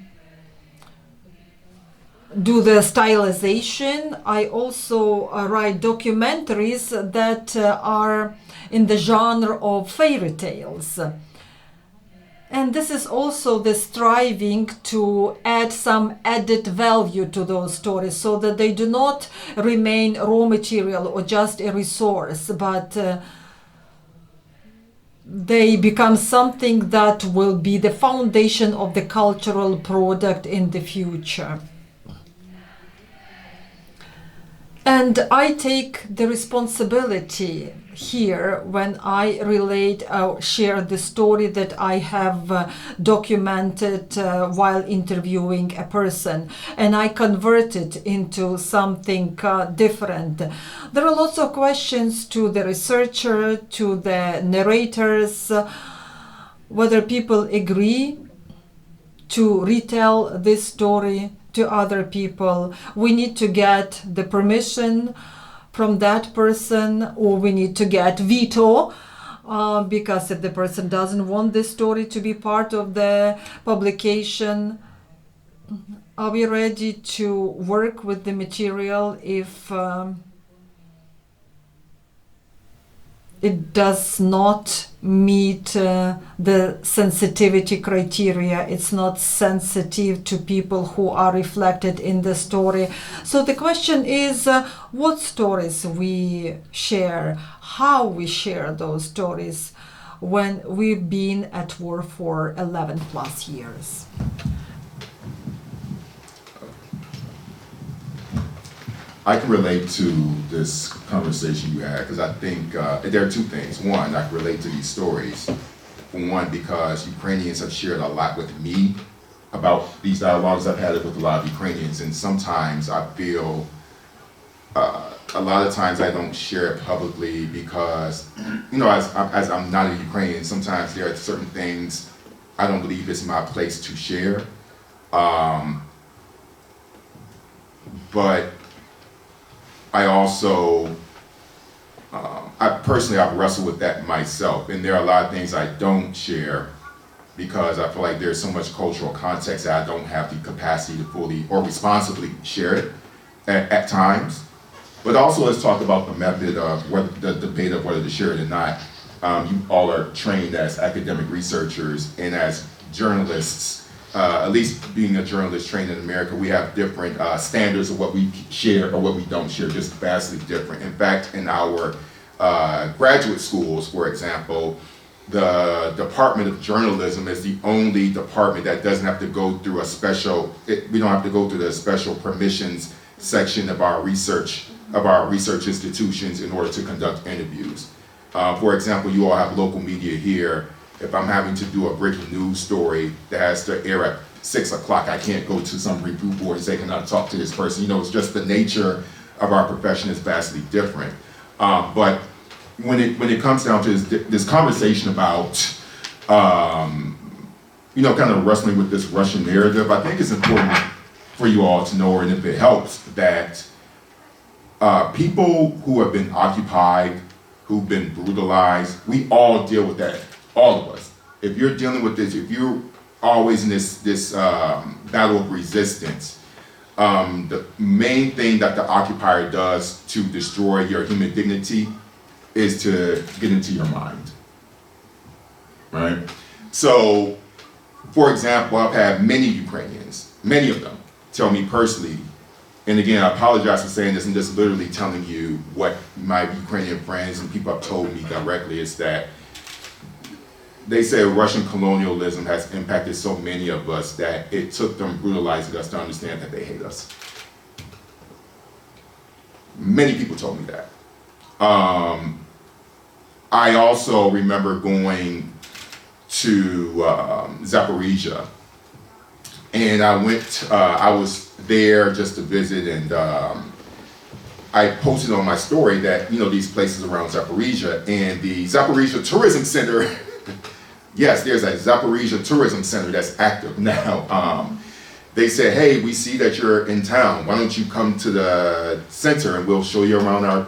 S2: do the stylization. I also write documentaries that are in the genre of fairy tales. And this is also the striving to add some added value to those stories so that they do not remain raw material or just a resource, but they become something that will be the foundation of the cultural product in the future. And I take the responsibility here when I relate, share the story that I have documented while interviewing a person, and I convert it into something different. There are lots of questions to the researcher, to the narrators, whether people agree to retell this story to other people. We need to get the permission from that person, or we need to get veto, because if the person doesn't want this story to be part of the publication, are we ready to work with the material if it does not meet the sensitivity criteria? It's not sensitive to people who are reflected in the story. So the question is what stories we share, how we share those stories when we've been at war for 11 plus years.
S3: I can relate to this conversation you had because I think there are two things. One, I can relate to these stories. One, because Ukrainians have shared a lot with me about these dialogues. I've had it with a lot of Ukrainians, and sometimes I feel a lot of times I don't share it publicly because, you know, as I'm not a Ukrainian, sometimes there are certain things I don't believe it's my place to share. But I also, I've wrestled with that myself, and there are a lot of things I don't share because I feel like there's so much cultural context that I don't have the capacity to fully or responsibly share it at times. But also let's talk about the method of the debate of whether to share it or not. You all are trained as academic researchers and as journalists. At least being a journalist trained in America, we have different standards of what we share or what we don't share, just vastly different. In fact, in our graduate schools, for example, the Department of Journalism is the only department that doesn't have to go through a special, we don't have to go through the special permissions section of our research institutions in order to conduct interviews. For example, you all have local media here. If I'm having to do a breaking news story that has to air at 6 o'clock, I can't go to some review board and say, can I talk to this person? You know, it's just the nature of our profession is vastly different. But when it comes down to this conversation about, you know, kind of wrestling with this Russian narrative, I think it's important for you all to know, and if it helps, that people who have been occupied, who've been brutalized, we all deal with that, all of us. If you're dealing with this, if you're always in this battle of resistance, the main thing that the occupier does to destroy your human dignity is to get into your mind, right? So, for example, I've had many Ukrainians, many of them, tell me personally, and again, I apologize for saying this, I'm just literally telling you what my Ukrainian friends and people have told me directly, is that they say Russian colonialism has impacted so many of us that it took them brutalizing us to understand that they hate us. Many people told me that. I also remember going to Zaporizhia, and I was there just to visit, and I posted on my story that, you know, these places around Zaporizhia, and the Zaporizhia Tourism Center, yes, there's a Zaporizhia Tourism Center that's active now. They said, hey, we see that you're in town. Why don't you come to the center and we'll show you around our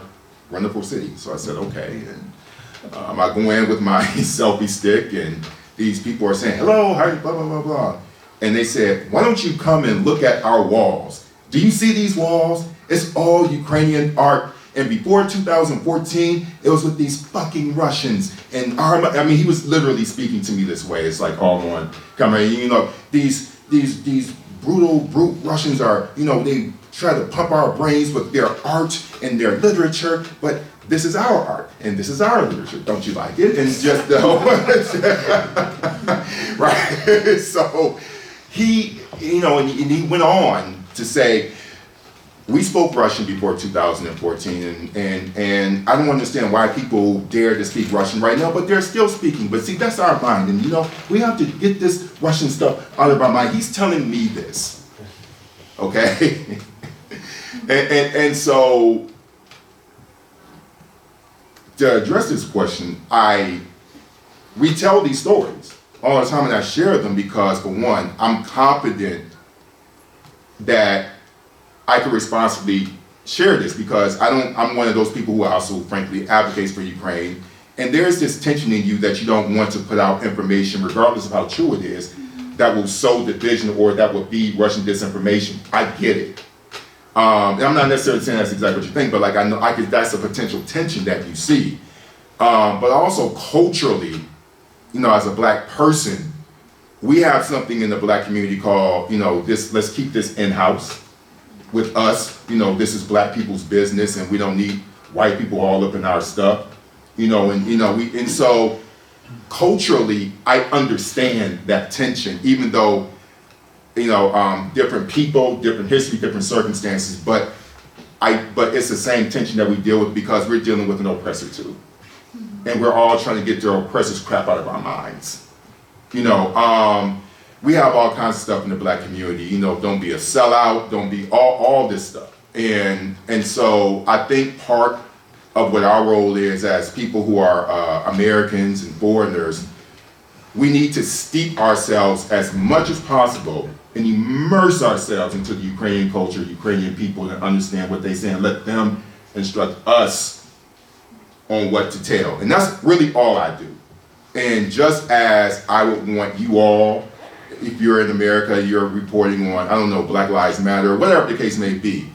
S3: wonderful city. So I said, okay. And I go in with my selfie stick, and these people are saying, hello, how are you, blah, blah, blah, blah. And they said, why don't you come and look at our walls? Do you see these walls? It's all Ukrainian art. And before 2014, it was with these fucking Russians. And I mean, he was literally speaking to me this way. It's like all on camera. You know, these brute Russians are, you know, they try to pump our brains with their art and their literature, but this is our art and this is our literature. Don't you like it? And just right. So he, you know, and he went on to say, we spoke Russian before 2014, and I don't understand why people dare to speak Russian right now, but they're still speaking. But see, that's our mind, and you know, we have to get this Russian stuff out of our mind. He's telling me this, okay? and so, to address this question, we tell these stories all the time, and I share them because, for one, I'm confident that I can responsibly share this, because I'm one of those people who also frankly advocates for Ukraine, and there's this tension in you that you don't want to put out information, regardless of how true it is, that will sow division or that will feed Russian disinformation. I get it. And I'm not necessarily saying that's exactly what you think, but like I know that's a potential tension that you see. But also culturally, you know, as a black person, we have something in the black community called, you know, let's keep this in-house. With us, you know, this is black people's business, and we don't need white people all up in our stuff, you know, and you know, and so culturally, I understand that tension, even though, you know, different people, different history, different circumstances, but it's the same tension that we deal with because we're dealing with an oppressor too, and we're all trying to get the oppressor's crap out of our minds, you know. We have all kinds of stuff in the black community, you know, don't be a sellout, don't be all this stuff. And so I think part of what our role is as people who are Americans and foreigners, we need to steep ourselves as much as possible and immerse ourselves into the Ukrainian culture, Ukrainian people, and understand what they say and let them instruct us on what to tell. And that's really all I do. And just as I would want you all, if you're in America, you're reporting on, I don't know, Black Lives Matter, whatever the case may be,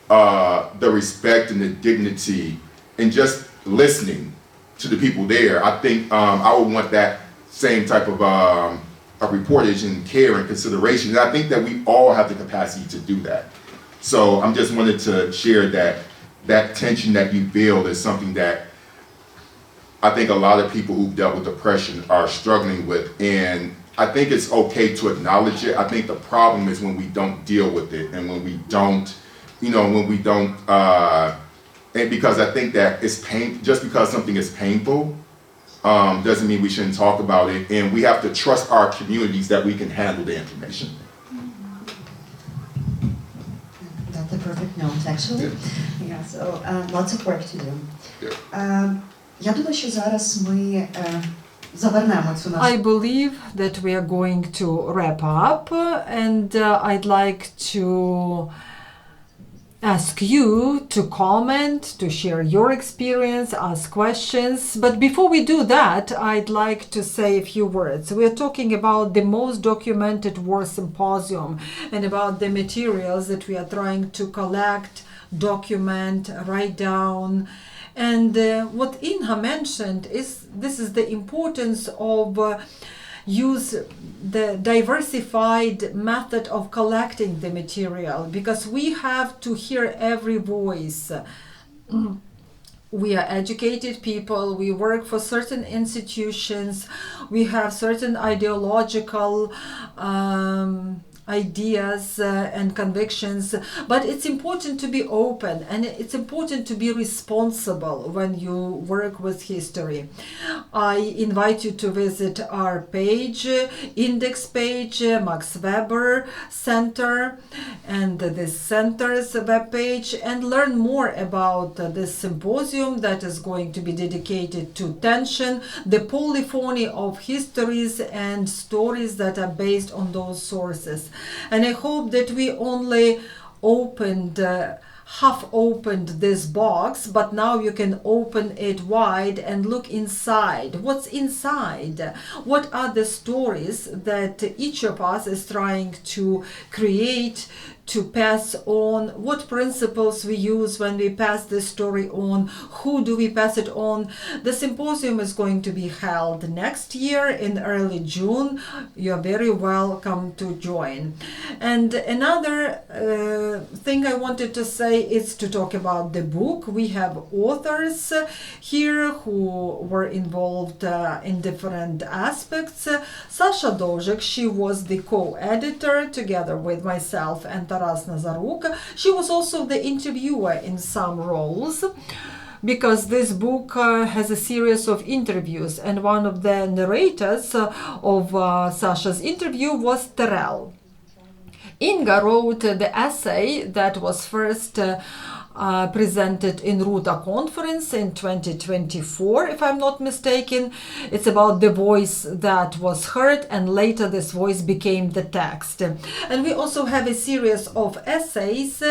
S3: the respect and the dignity and just listening to the people there, I think I would want that same type of reportage and care and consideration. And I think that we all have the capacity to do that. So I'm just wanted to share that tension that you feel is something that I think a lot of people who've dealt with depression are struggling with. And I think it's okay to acknowledge it. I think the problem is when we don't deal with it and when we don't, and because I think that it's pain, just because something is painful, doesn't mean we shouldn't talk about it, and we have to trust our communities that we can handle the information.
S1: That's the perfect note, actually. Yeah, so lots of work to do.
S3: Yeah.
S1: Я думаю, що зараз ми завернемо цю нашу.
S2: I believe that we are going to wrap up, and I'd like to ask you to comment, to share your experience, ask questions. But before we do that, I'd like to say a few words. We're talking about the most documented war symposium and about the materials that we are trying to collect, document, write down. And what Inha mentioned is this is the importance of use the diversified method of collecting the material, because we have to hear every voice. We are educated people, we work for certain institutions, we have certain ideological ideas and convictions, but it's important to be open and it's important to be responsible when you work with history. I invite you to visit our page, index page, Max Weber Center, and this center's webpage, and learn more about this symposium that is going to be dedicated to tension, the polyphony of histories and stories that are based on those sources. And I hope that we only half opened this box, but now you can open it wide and look inside. What's inside? What are the stories that each of us is trying to create, to pass on? What principles we use when we pass this story on? Who do we pass it on? The symposium is going to be held next year in early June. You're very welcome to join. And another thing I wanted to say is to talk about the book. We have authors here who were involved in different aspects. Sasha Dovzhyk, she was the co-editor together with myself and Nazaruk. She was also the interviewer in some roles, because this book has a series of interviews, and one of the narrators of Sasha's interview was Terrell. Inga wrote the essay that was first presented in Ruta conference in 2024, if I'm not mistaken. It's about the voice that was heard, and later this voice became the text. And we also have a series of essays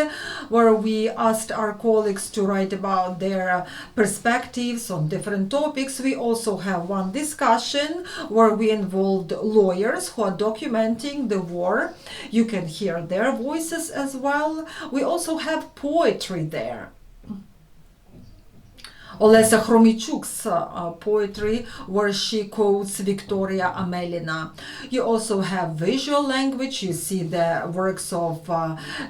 S2: where we asked our colleagues to write about their perspectives on different topics. We also have one discussion where we involved lawyers who are documenting the war. You can hear their voices as well. We also have poetry there. Olesa Khromichuk's poetry, where she quotes Victoria Amelina. You also have visual language. You see the works of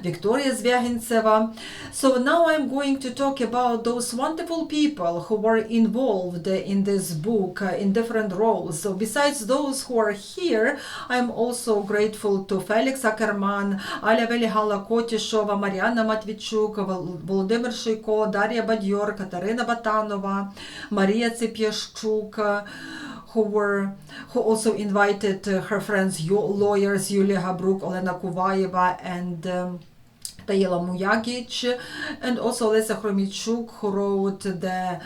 S2: Victoria Zvyagintseva. So now I'm going to talk about those wonderful people who were involved in this book in different roles. So besides those who are here, I'm also grateful to Felix Ackerman, Alia Velihala Kotishova, Mariana Matvichuk, Volodymyr Shiko, Daria Badior, Katarina Batan, Maria Tsipiashchuk, who also invited her friends lawyers Yulia Habruk, Olena Kuvaeva, and Taila Mujagic, and also Lesa Chromichuk, who wrote the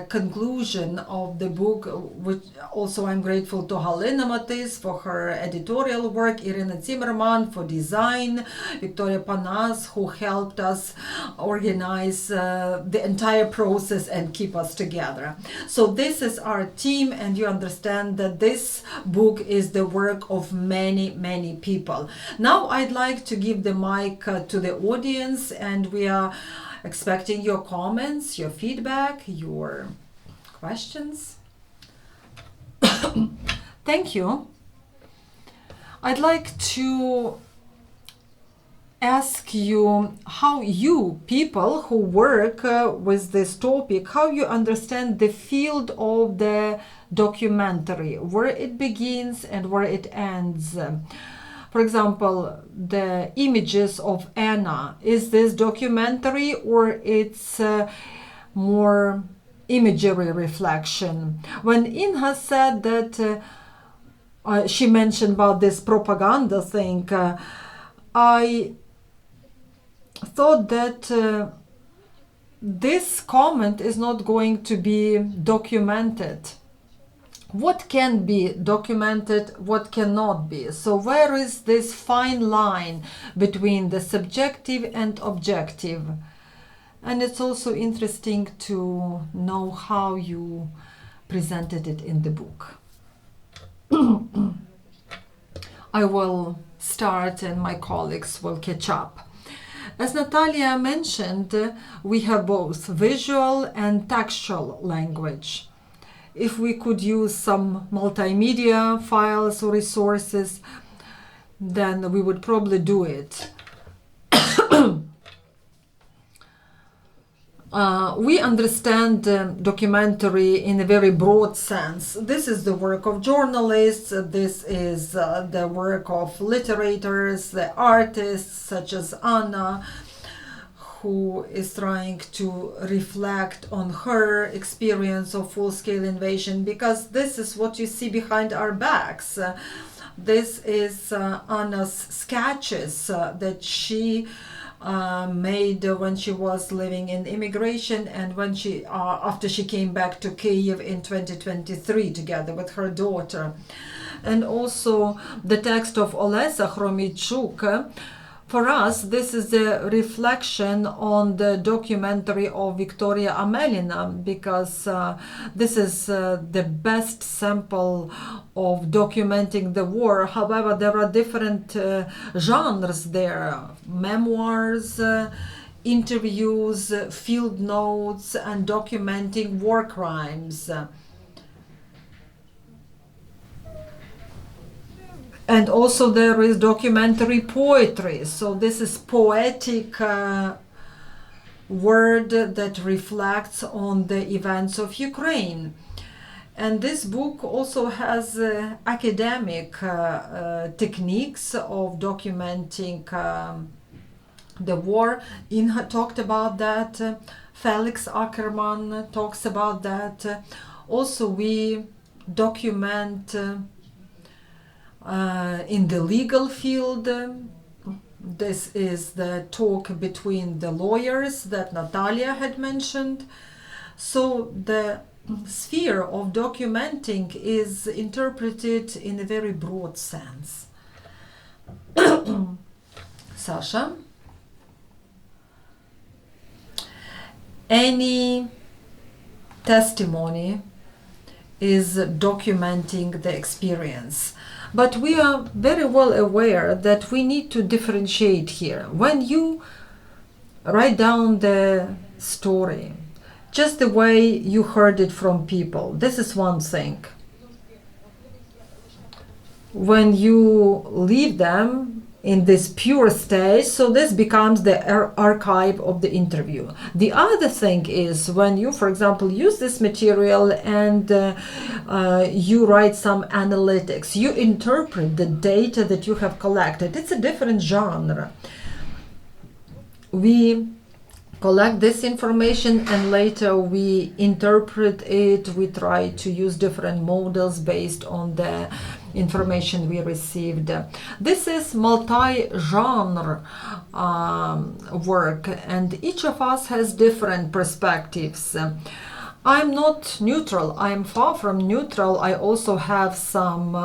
S2: conclusion of the book, which also I'm grateful to Halina Matis for her editorial work, Irina Zimmerman for design, Victoria Panas, who helped us organize the entire process and keep us together. So this is our team, and you understand that this book is the work of many, many people. Now I'd like to give the mic to the audience, and we are expecting your comments, your feedback, your questions. Thank you. I'd like to ask you how you, people who work with this topic, how you understand the field of the documentary, where it begins and where it ends. For example, the images of Anna, is this documentary or it's more imagery reflection? When Inha said that she mentioned about this propaganda thing, I thought that this comment is not going to be documented. What can be documented, what cannot be? So where is this fine line between the subjective and objective? And it's also interesting to know how you presented it in the book. I will start and my colleagues will catch up. As Natalia mentioned, we have both visual and textual language. If we could use some multimedia files or resources, then we would probably do it. We understand documentary in a very broad sense. This is the work of journalists, this is the work of literators, the artists such as Anna, who is trying to reflect on her experience of full-scale invasion, because this is what you see behind our backs. This is Anna's sketches that she made when she was living in immigration and when she after she came back to Kyiv in 2023 together with her daughter. And also the text of Olesa Chromichuk. For us, this is a reflection on the documentary of Victoria Amelina, because this is the best sample of documenting the war. However, there are different genres there: memoirs, interviews, field notes, and documenting war crimes. And also there is documentary poetry. So this is poetic word that reflects on the events of Ukraine. And this book also has academic techniques of documenting the war. Inha talked about that. Felix Ackerman talks about that. Also we document in the legal field. This is the talk between the lawyers that Natalia had mentioned. So the sphere of documenting is interpreted in a very broad sense. Sasha? Any testimony is documenting the experience. But we are very well aware that we need to differentiate here. When you write down the story, just the way you heard it from people, this is one thing. When you leave them in this pure state, so this becomes the archive of the interview. The other thing is when you, for example, use this material and you write some analytics, you interpret the data that you have collected. It's a different genre. We collect this information and later we interpret it. We try to use different models based on the information we received. This is multi-genre work, and each of us has different perspectives. I'm not neutral. I'm far from neutral. I also have some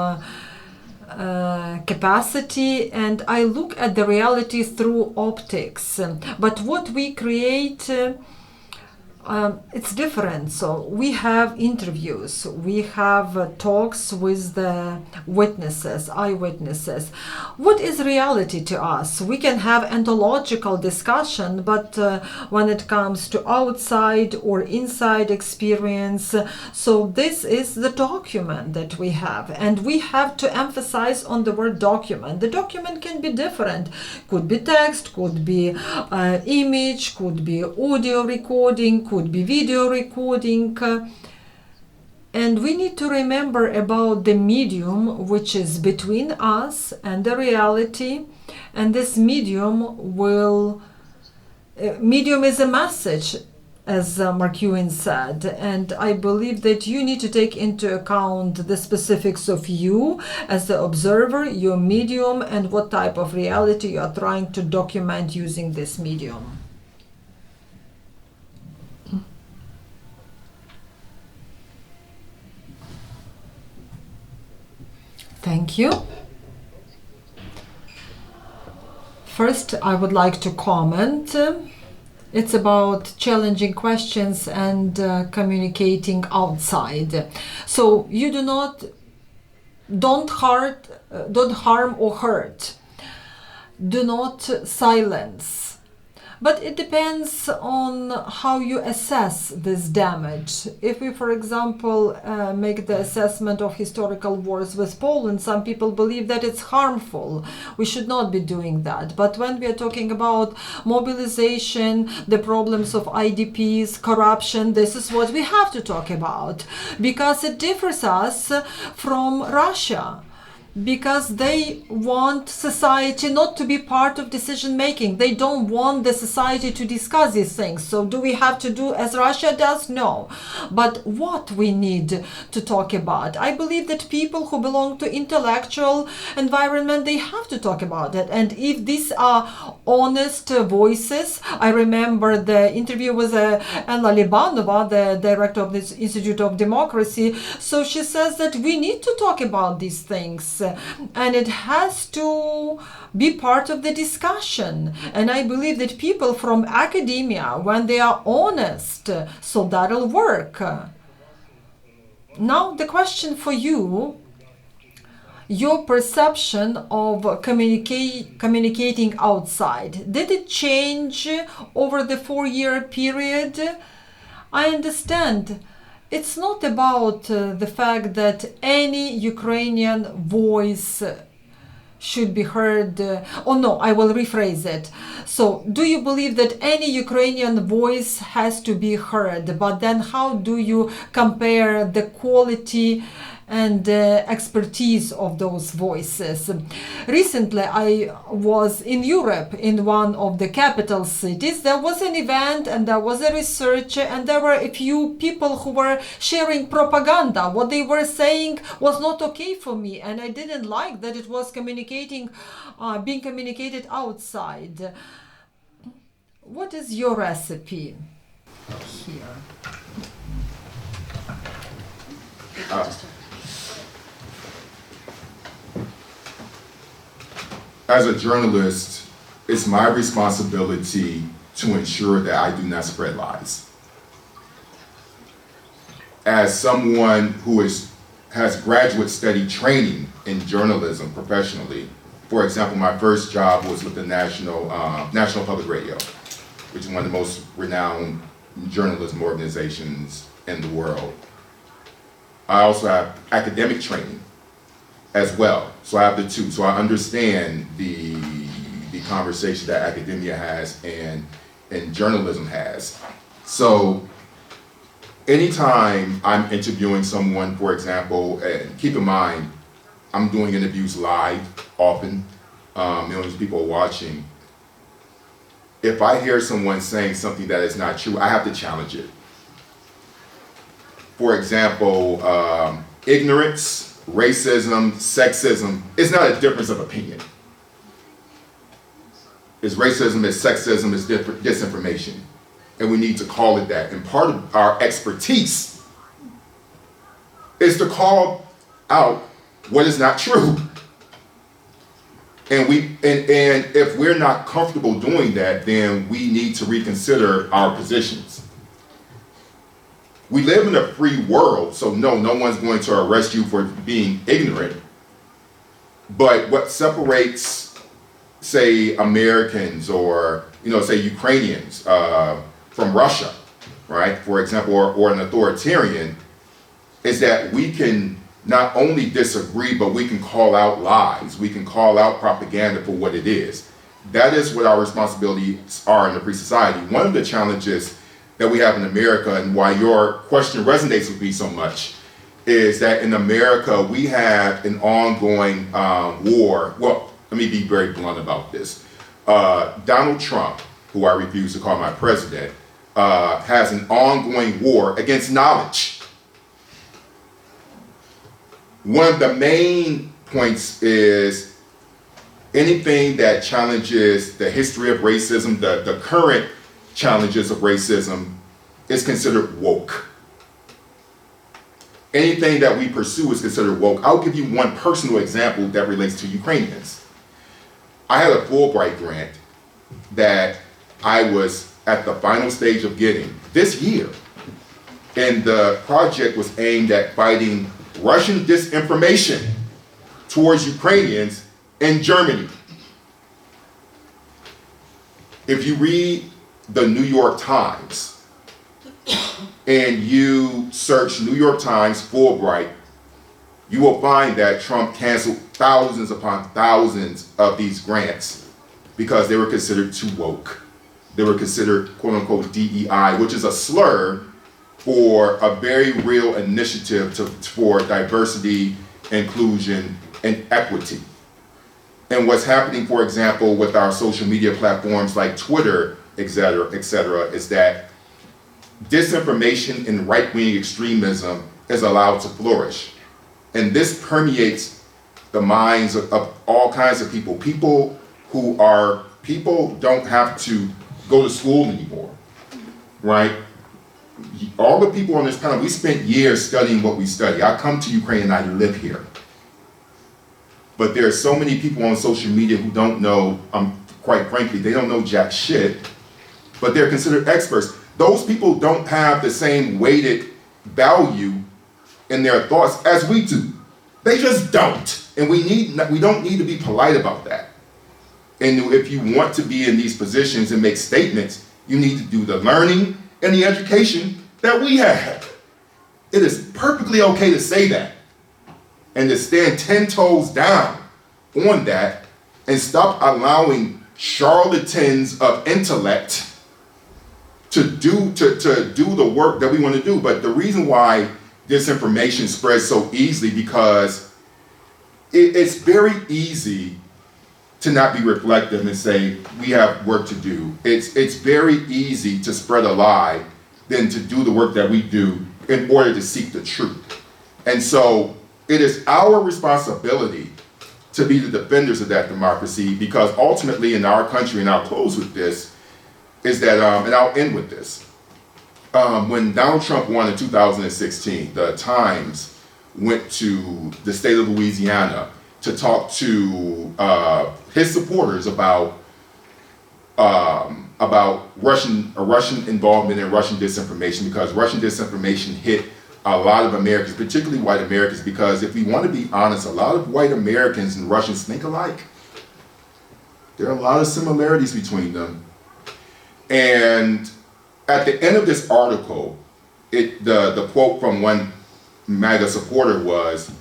S2: capacity, and I look at the reality through optics. But what we create, it's different. So we have interviews, we have talks with the witnesses, eyewitnesses. What is reality to us? We can have ontological discussion, but when it comes to outside or inside experience, so this is the document that we have, and we have to emphasize on the word document. The document can be different, could be text, could be image, could be audio recording, could be video recording, and we need to remember about the medium which is between us and the reality, and this medium is a message, as Mark Ewan said, and I believe that you need to take into account the specifics of you as the observer, your medium, and what type of reality you are trying to document using this medium. Thank you. First, I would like to comment. It's about challenging questions and communicating outside. So you don't harm or hurt. Do not silence. But it depends on how you assess this damage. If we, for example, make the assessment of historical wars with Poland, some people believe that it's harmful. We should not be doing that. But when we are talking about mobilization, the problems of IDPs, corruption, this is what we have to talk about, because it differs us from Russia. Because they want society not to be part of decision making. They don't want the society to discuss these things. So do we have to do as Russia does? No. But what we need to talk about, I believe that people who belong to intellectual environment, they have to talk about it. And if these are honest voices, I remember the interview with Anna Libanova, the director of this Institute of Democracy. So she says that we need to talk about these things. And it has to be part of the discussion. And I believe that people from academia, when they are honest, so that'll work. Now the question for you, your perception of communicating outside, did it change over the 4-year period? I understand. It's not about the fact that any Ukrainian voice should be heard. I will rephrase it. So, do you believe that any Ukrainian voice has to be heard? But then how do you compare the quality and expertise of those voices? Recently, I was in Europe, in one of the capital cities. There was an event and there was a research, and there were a few people who were sharing propaganda. What they were saying was not okay for me, and I didn't like that it was being communicated outside. What is your recipe here?
S3: As a journalist, it's my responsibility to ensure that I do not spread lies. As someone who has graduate study training in journalism professionally, for example, my first job was with the National Public Radio, which is one of the most renowned journalism organizations in the world. I also have academic training as well. So I have the two. So I understand the conversation that academia has and journalism has. So anytime I'm interviewing someone, for example, and keep in mind, I'm doing interviews live often, millions of people are watching. If I hear someone saying something that is not true, I have to challenge it. For example, ignorance racism, sexism, it's not a difference of opinion. It's racism, it's sexism, it's disinformation. And we need to call it that. And part of our expertise is to call out what is not true. And if we're not comfortable doing that, then we need to reconsider our positions. We live in a free world, so no one's going to arrest you for being ignorant. But what separates, say, Americans or, say Ukrainians from Russia, right, for example, or an authoritarian, is that we can not only disagree, but we can call out lies. We can call out propaganda for what it is. That is what our responsibilities are in a free society. One of the challenges that we have in America, and why your question resonates with me so much, is that in America we have an ongoing war. Well, let me be very blunt about this. Donald Trump, who I refuse to call my president, has an ongoing war against knowledge. One of the main points is anything that challenges the history of racism, the current challenges of racism, is considered woke. Anything that we pursue is considered woke. I'll give you one personal example that relates to Ukrainians. I had a Fulbright grant that I was at the final stage of getting this year. And the project was aimed at fighting Russian disinformation towards Ukrainians in Germany. If you read the New York Times and you search New York Times Fulbright, you will find that Trump canceled thousands upon thousands of these grants because they were considered too woke. They were considered quote unquote DEI, which is a slur for a very real initiative for diversity, inclusion, and equity. And what's happening, for example, with our social media platforms like Twitter, et cetera, is that disinformation and right-wing extremism is allowed to flourish. And this permeates the minds of all kinds of people. People don't have to go to school anymore, right? All the people on this panel, we spent years studying what we study. I come to Ukraine and I live here. But there are so many people on social media who don't know, quite frankly, they don't know jack shit, but they're considered experts. Those people don't have the same weighted value in their thoughts as we do. They just don't. And we don't need to be polite about that. And if you want to be in these positions and make statements, you need to do the learning and the education that we have. It is perfectly okay to say that and to stand 10 toes down on that and stop allowing charlatans of intellect to do the work that we want to do. But the reason why disinformation spreads so easily, because it's very easy to not be reflective and say, we have work to do. It's very easy to spread a lie than to do the work that we do in order to seek the truth. And so it is our responsibility to be the defenders of that democracy, because ultimately in our country, and I'll close with this, is that, and I'll end with this, when Donald Trump won in 2016, the Times went to the state of Louisiana to talk to his supporters about Russian involvement in Russian disinformation, because Russian disinformation hit a lot of Americans, particularly white Americans, because if we want to be honest, a lot of white Americans and Russians think alike. There are a lot of similarities between them. And at the end of this article, the quote from one MAGA supporter was,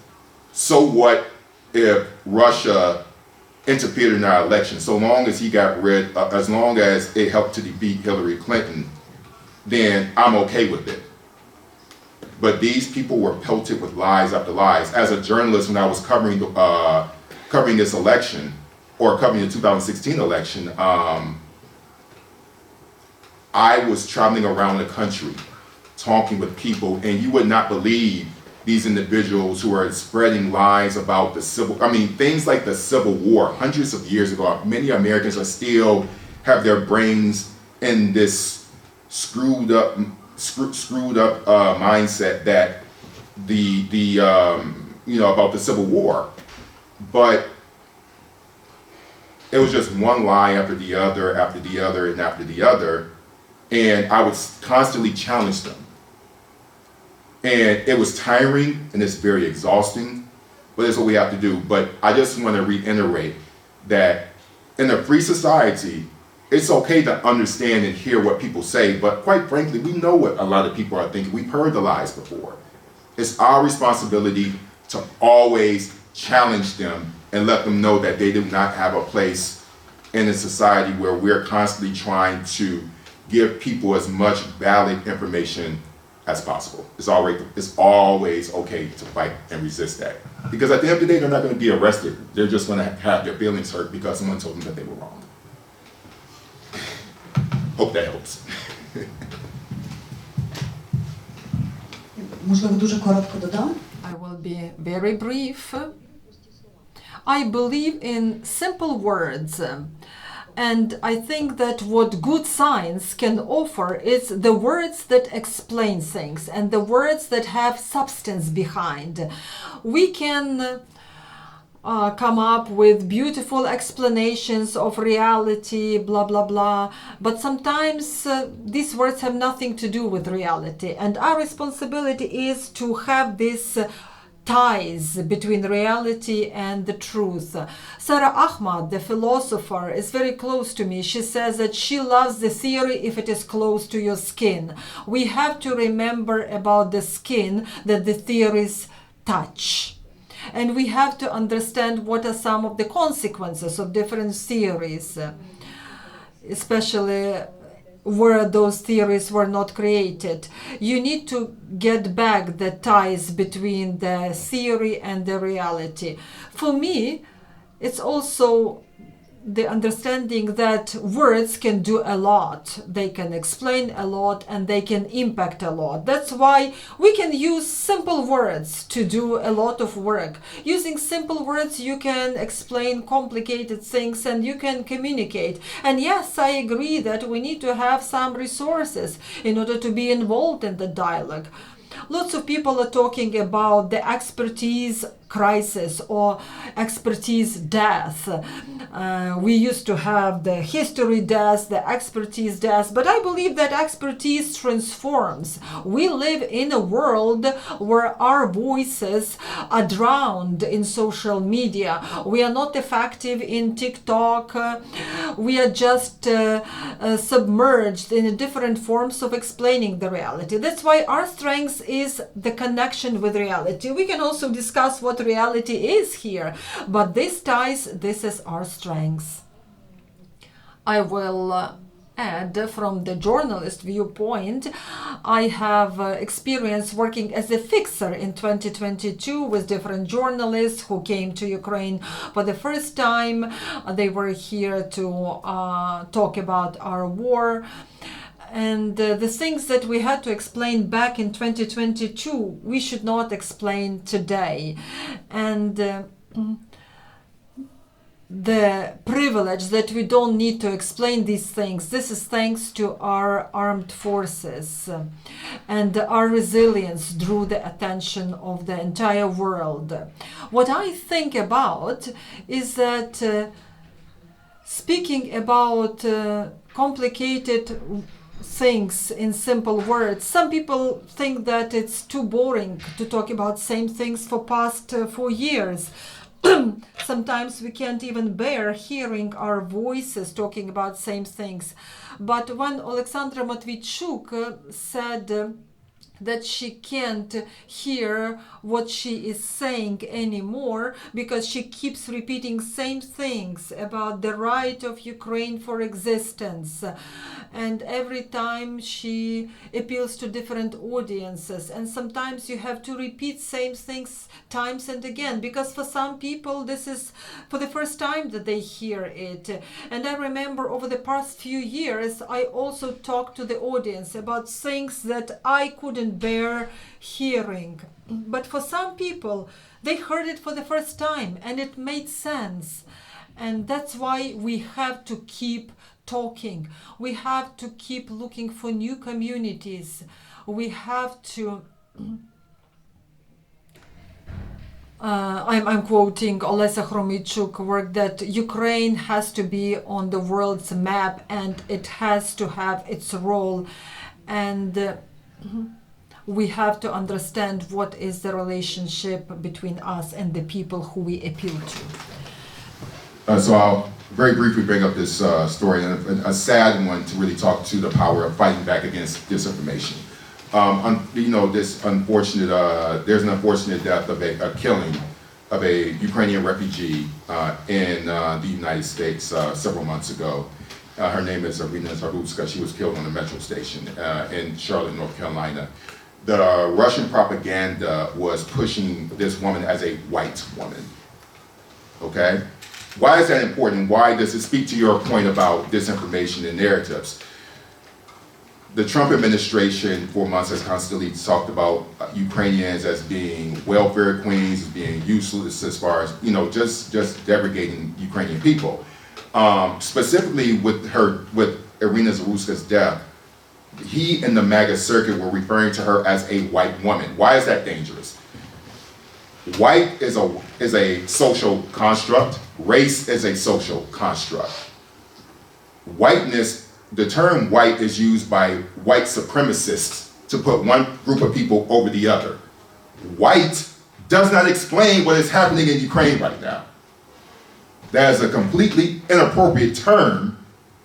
S3: "So what if Russia interfered in our election? So long as he got rid, as long as it helped to defeat Hillary Clinton, then I'm okay with it." But these people were pelted with lies after lies. As a journalist, when I was covering this election, or covering the 2016 election, I was traveling around the country talking with people, and you would not believe these individuals who are spreading lies about things like the Civil War hundreds of years ago. Many Americans are still have their brains in this screwed up mindset that about the Civil War, but it was just one lie after the other, after the other, and after the other, and I would constantly challenge them. And it was tiring and it's very exhausting, but it's what we have to do. But I just want to reiterate that in a free society, it's okay to understand and hear what people say, but quite frankly, we know what a lot of people are thinking. We've heard the lies before. It's our responsibility to always challenge them and let them know that they do not have a place in a society where we're constantly trying to give people as much valid information as possible. It's always okay to fight and resist that. Because at the end of the day, they're not going to be arrested. They're just going to have their feelings hurt because someone told them that they were wrong. Hope that helps.
S1: Можливо, дуже коротко додам.
S2: I will be very brief. I believe in simple words. And I think that what good science can offer is the words that explain things and the words that have substance behind. We can come up with beautiful explanations of reality, blah, blah, blah. But sometimes these words have nothing to do with reality. And our responsibility is to have this ties between reality and the truth. Sarah Ahmad, the philosopher, is very close to me. She says that she loves the theory if it is close to your skin. We have to remember about the skin that the theories touch. And we have to understand what are some of the consequences of different theories, especially where those theories were not created. You need to get back the ties between the theory and the reality. For me, it's also the understanding that words can do a lot. They can explain a lot and they can impact a lot. That's why we can use simple words to do a lot of work. Using simple words, you can explain complicated things and you can communicate. And yes, I agree that we need to have some resources in order to be involved in the dialogue. Lots of people are talking about the expertise crisis or expertise death. We used to have the history death, the expertise death, but I believe that expertise transforms. We live in a world where our voices are drowned in social media. We are not effective in TikTok. We are just submerged in different forms of explaining the reality. That's why our strength is the connection with reality. We can also discuss what reality is here, but this is our strength. I will add from the journalist viewpoint, I have experience working as a fixer in 2022 with different journalists who came to Ukraine for the first time. They were here to talk about our war. And the things that we had to explain back in 2022, we should not explain today. And the privilege that we don't need to explain these things, this is thanks to our armed forces. And our resilience drew the attention of the entire world. What I think about is that speaking about complicated things in simple words. Some people think that it's too boring to talk about same things for past 4 years. Sometimes we can't even bear hearing our voices talking about same things. But when Alexandra Matvichuk said that she can't hear what she is saying anymore because she keeps repeating same things about the right of Ukraine for existence. And every time she appeals to different audiences, and sometimes you have to repeat same things times and again, because for some people this is for the first time that they hear it. And I remember over the past few years I also talked to the audience about things that I couldn't bear hearing. But for some people, they heard it for the first time and it made sense. And that's why we have to keep talking. We have to keep looking for new communities. We have to... I'm quoting Olesa Khromichuk work that Ukraine has to be on the world's map and it has to have its role. And we have to understand what is the relationship between us and the people who we appeal to.
S3: So I'll very briefly bring up this story, and a sad one to really talk to the power of fighting back against disinformation. This unfortunate, there's an unfortunate death of a killing of a Ukrainian refugee in the United States several months ago. Her name is Irina Nazaruk. She was killed on a metro station in Charlotte, North Carolina. The Russian propaganda was pushing this woman as a white woman. Okay? Why is that important? Why does it speak to your point about disinformation and narratives? The Trump administration for months has constantly talked about Ukrainians as being welfare queens, as being useless as far as, just degrading Ukrainian people. Specifically with Irina Zarutska's death, he and the MAGA circuit were referring to her as a white woman. Why is that dangerous? White is a social construct. Race is a social construct. Whiteness, the term white is used by white supremacists to put one group of people over the other. White does not explain what is happening in Ukraine right now. That is a completely inappropriate term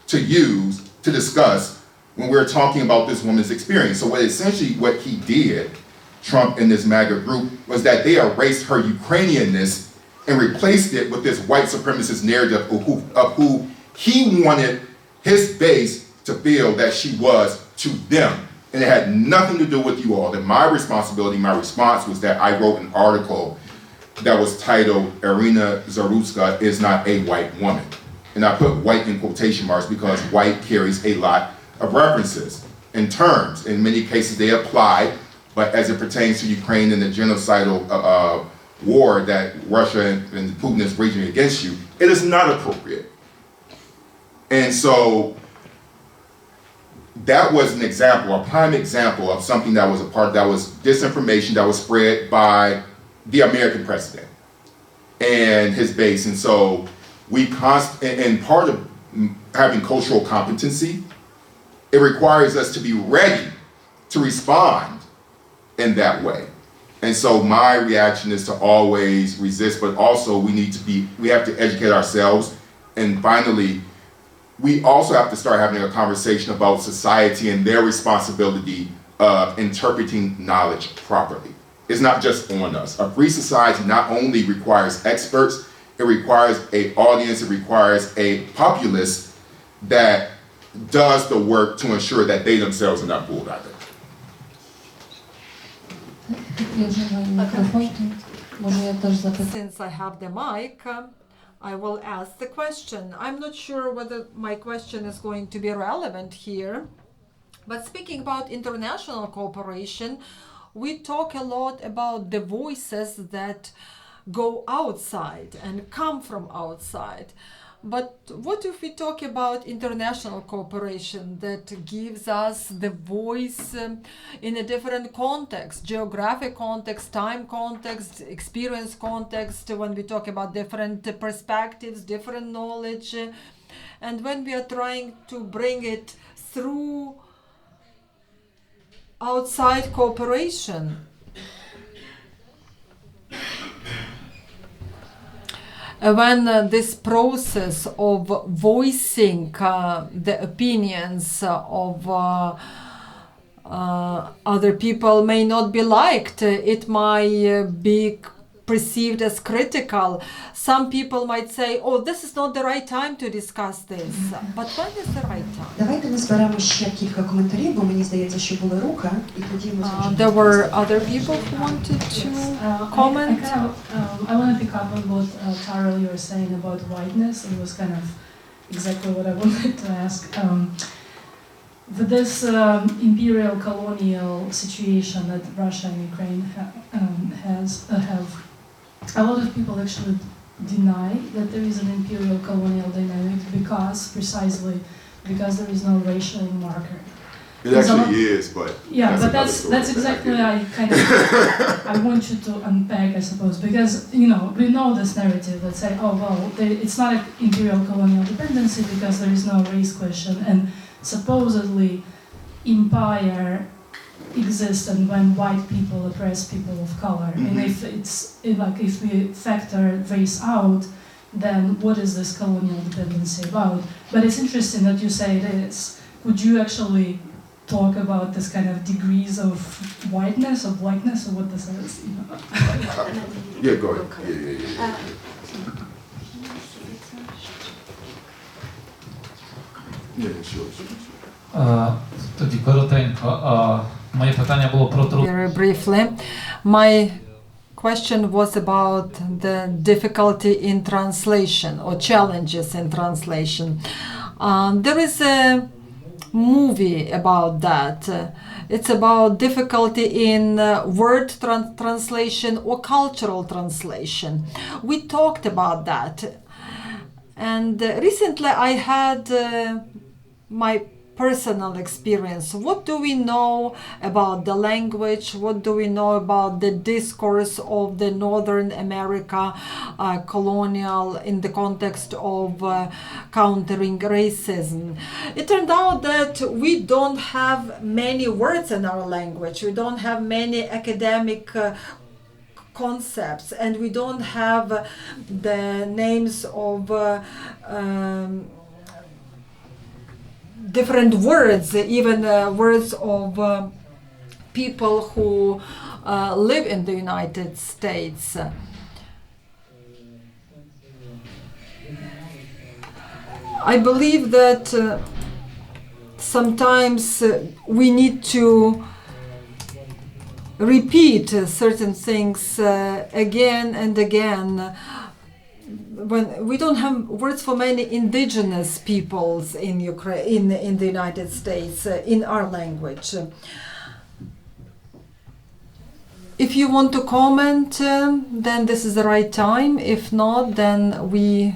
S3: to use to discuss when we're talking about this woman's experience. So what he did, Trump and this MAGA group, was that they erased her Ukrainianness and replaced it with this white supremacist narrative of who he wanted his base to feel that she was to them. And it had nothing to do with you all. And my response was that I wrote an article that was titled, Irina Zarutska is not a white woman. And I put white in quotation marks because white carries a lot of references and terms. In many cases they apply, but as it pertains to Ukraine and the genocidal war that Russia and Putin is waging against you, it is not appropriate. And so that was an example, a prime example of something that was that was disinformation that was spread by the American president and his base. And so and part of having cultural competency, it requires us to be ready to respond in that way. And so my reaction is to always resist, but also we have to educate ourselves. And finally, we also have to start having a conversation about society and their responsibility of interpreting knowledge properly. It's not just on us. A free society not only requires experts, it requires an audience, it requires a populace that does the work to ensure that they themselves are not fooled either.
S2: Since I have the mic, I will ask the question. I'm not sure whether my question is going to be relevant here, but speaking about international cooperation, we talk a lot about the voices that go outside and come from outside. But what if we talk about international cooperation that gives us the voice in a different context, geographic context, time context, experience context, when we talk about different perspectives, different knowledge, and when we are trying to bring it through outside cooperation? When this process of voicing the opinions of other people may not be liked, it might be perceived as critical. Some people might say, oh, this is not the right time to discuss this. But when is the right time?
S1: Давайте ми зберемо ще кілька коментарів, бо мені здається, що були руки, і тоді ми зможемо...
S2: There were other people who wanted to comment.
S5: I want to pick up on what Tara, you were saying about whiteness. It was kind of exactly what I wanted to ask. this imperial colonial situation that Russia and Ukraine have, a lot of people actually deny that there is an imperial colonial dynamic precisely because there is no racial marker.
S3: It actually is, but
S5: yeah, but that's exactly I kind of I want you to unpack, I suppose, because we know this narrative. Let's say, oh well, it's not an imperial colonial dependency because there is no race question, and supposedly empire exists and when white people oppress people of color. And if we factor race out, then what is this colonial dependency about? But it's interesting that you say this. Could you actually talk about this kind of degrees of whiteness or blackness or what this is?
S3: Yeah, go ahead. Yeah. Sure.
S6: Тоді коротенько. Моє питання було про
S2: Very briefly, my question was about the difficulty in translation or challenges in translation. There is a movie about that. It's about difficulty in word translation or cultural translation. We talked about that. And recently I had my personal experience. What do we know about the language? What do we know about the discourse of the Northern America colonial in the context of countering racism? It turned out that we don't have many words in our language. We don't have many academic concepts, and we don't have the names of different words, even words of people who live in the United States. I believe that sometimes we need to repeat certain things again and again. When we don't have words for many indigenous peoples in Ukraine, in the United States, in our language. If you want to comment, then this is the right time. If not, then we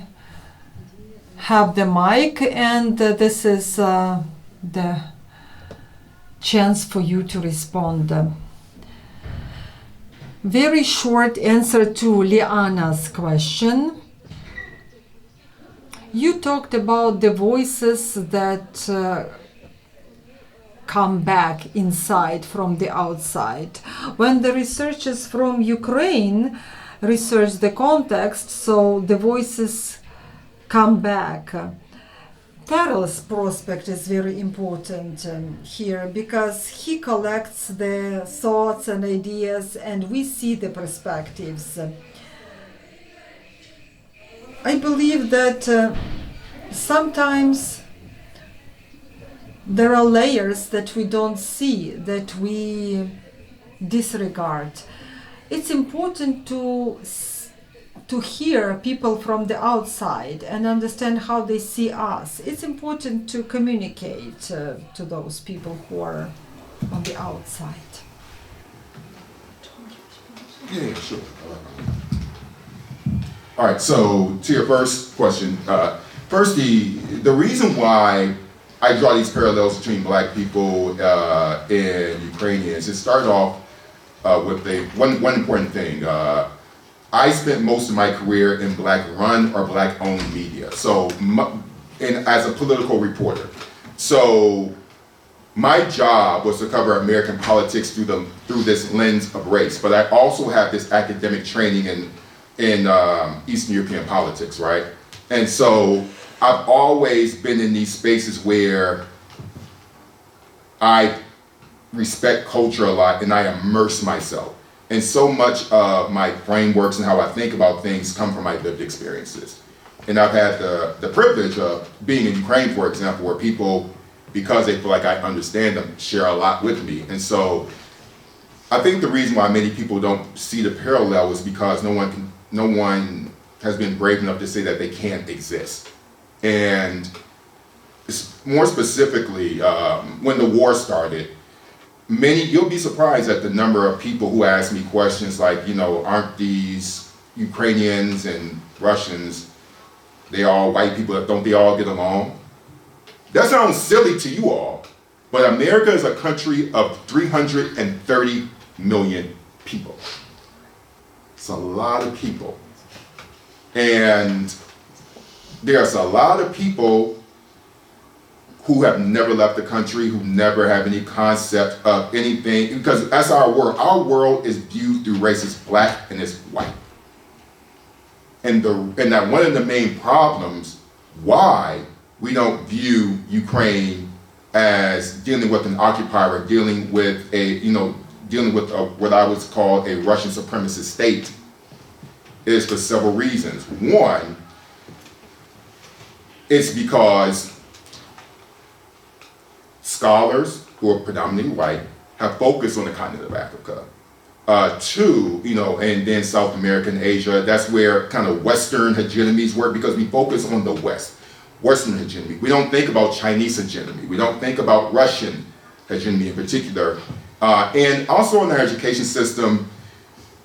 S2: have the mic, and this is the chance for you to respond. Very short answer to Liana's question. You talked about the voices that come back inside from the outside. When the researchers from Ukraine research the context, so the voices come back. Tarel's prospect is very important here because he collects the thoughts and ideas and we see the perspectives. I believe that sometimes there are layers that we don't see, that we disregard. It's important to hear people from the outside and understand how they see us. It's important to communicate to those people who are on the outside.
S3: Yeah, sure. All right, so to your first question, first the reason why I draw these parallels between Black people and Ukrainians, it started off with one important thing. I spent most of my career in Black-run or Black-owned media, so as a political reporter. So my job was to cover American politics through this lens of race, but I also have this academic training in Eastern European politics, right? And so I've always been in these spaces where I respect culture a lot and I immerse myself. And so much of my frameworks and how I think about things come from my lived experiences. And I've had the privilege of being in Ukraine, for example, where people, because they feel like I understand them, share a lot with me. And so I think the reason why many people don't see the parallel is because no one has been brave enough to say that they can't exist. And more specifically, when the war started, you'll be surprised at the number of people who ask me questions like, aren't these Ukrainians and Russians, they all white people, don't they all get along? That sounds silly to you all, but America is a country of 330 million people. It's a lot of people. And there's a lot of people who have never left the country, who never have any concept of anything, because that's our world is viewed through races black and it's white. And that one of the main problems why we don't view Ukraine as dealing with an occupier, dealing with what I would call a Russian supremacist state is for several reasons. One, it's because scholars who are predominantly white have focused on the continent of Africa. Two, and then South America and Asia, that's where kind of Western hegemonies work because we focus on the West, Western hegemony. We don't think about Chinese hegemony. We don't think about Russian hegemony in particular. And also in our education system,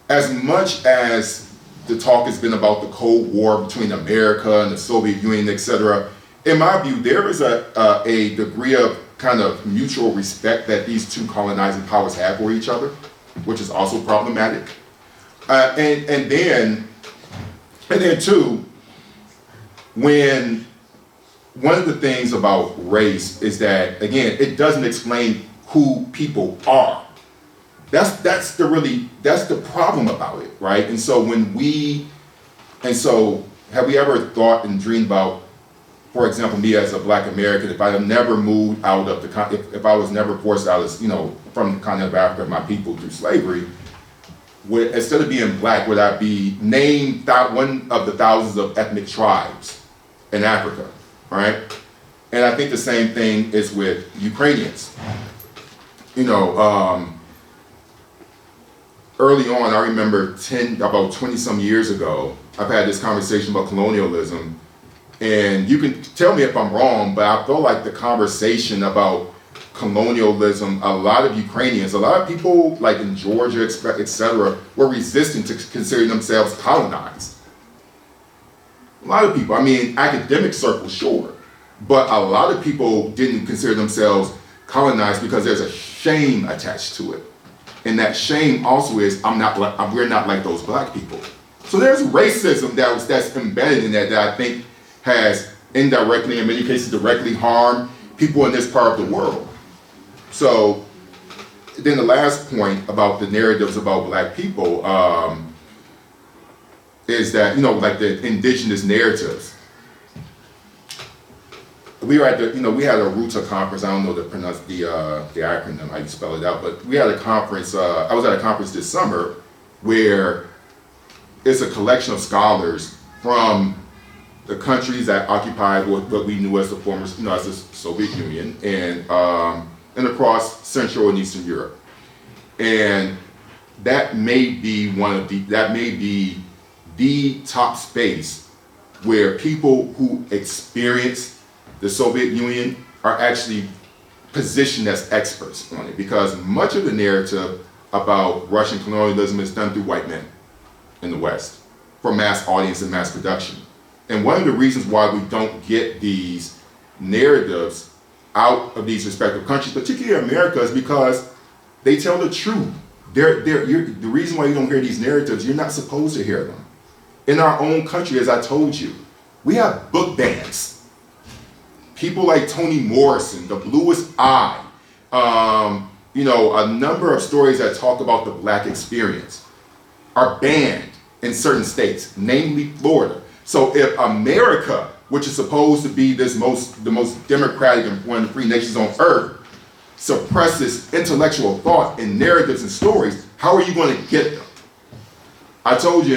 S3: as much as the talk has been about the Cold War between America and the Soviet Union, etc., in my view, there is a degree of kind of mutual respect that these two colonizing powers have for each other, which is also problematic. And then too, when one of the things about race is that, again, it doesn't explain who people are. That's the problem about it, right? And so have we ever thought and dreamed about, for example, me as a black American, if I had never moved out of if I was never forced out of, from the continent of Africa, my people through slavery, instead of being black, would I be named one of the thousands of ethnic tribes in Africa, right? And I think the same thing is with Ukrainians. Early on, I remember about 20 some years ago, I've had this conversation about colonialism, and you can tell me if I'm wrong, but I feel like the conversation about colonialism, a lot of Ukrainians, a lot of people like in Georgia, etc., were resistant to considering themselves colonized. A lot of people, academic circles, sure, but a lot of people didn't consider themselves colonized because there's a shame attached to it. And that shame also is, we're not like those black people. So there's racism that's embedded in that I think has indirectly, in many cases directly harmed people in this part of the world. So then the last point about the narratives about black people is that, like the indigenous narratives. We were at we had a RUTA conference. I don't know the acronym, how you spell it out, but we had a conference. I was at a conference this summer where it's a collection of scholars from the countries that occupied what we knew as the former, as the Soviet Union, and across Central and Eastern Europe. And that may be the top space where people who experienced the Soviet Union are actually positioned as experts on it, because much of the narrative about Russian colonialism is done through white men in the West for mass audience and mass production. And one of the reasons why we don't get these narratives out of these respective countries, particularly America, is because they tell the truth. The reason why you don't hear these narratives, you're not supposed to hear them. In our own country, as I told you, we have book bans. People like Toni Morrison, The Bluest Eye, a number of stories that talk about the black experience are banned in certain states, namely Florida. So if America, which is supposed to be the most democratic and one of the free nations on earth, suppresses intellectual thought and narratives and stories, how are you going to get them? I told you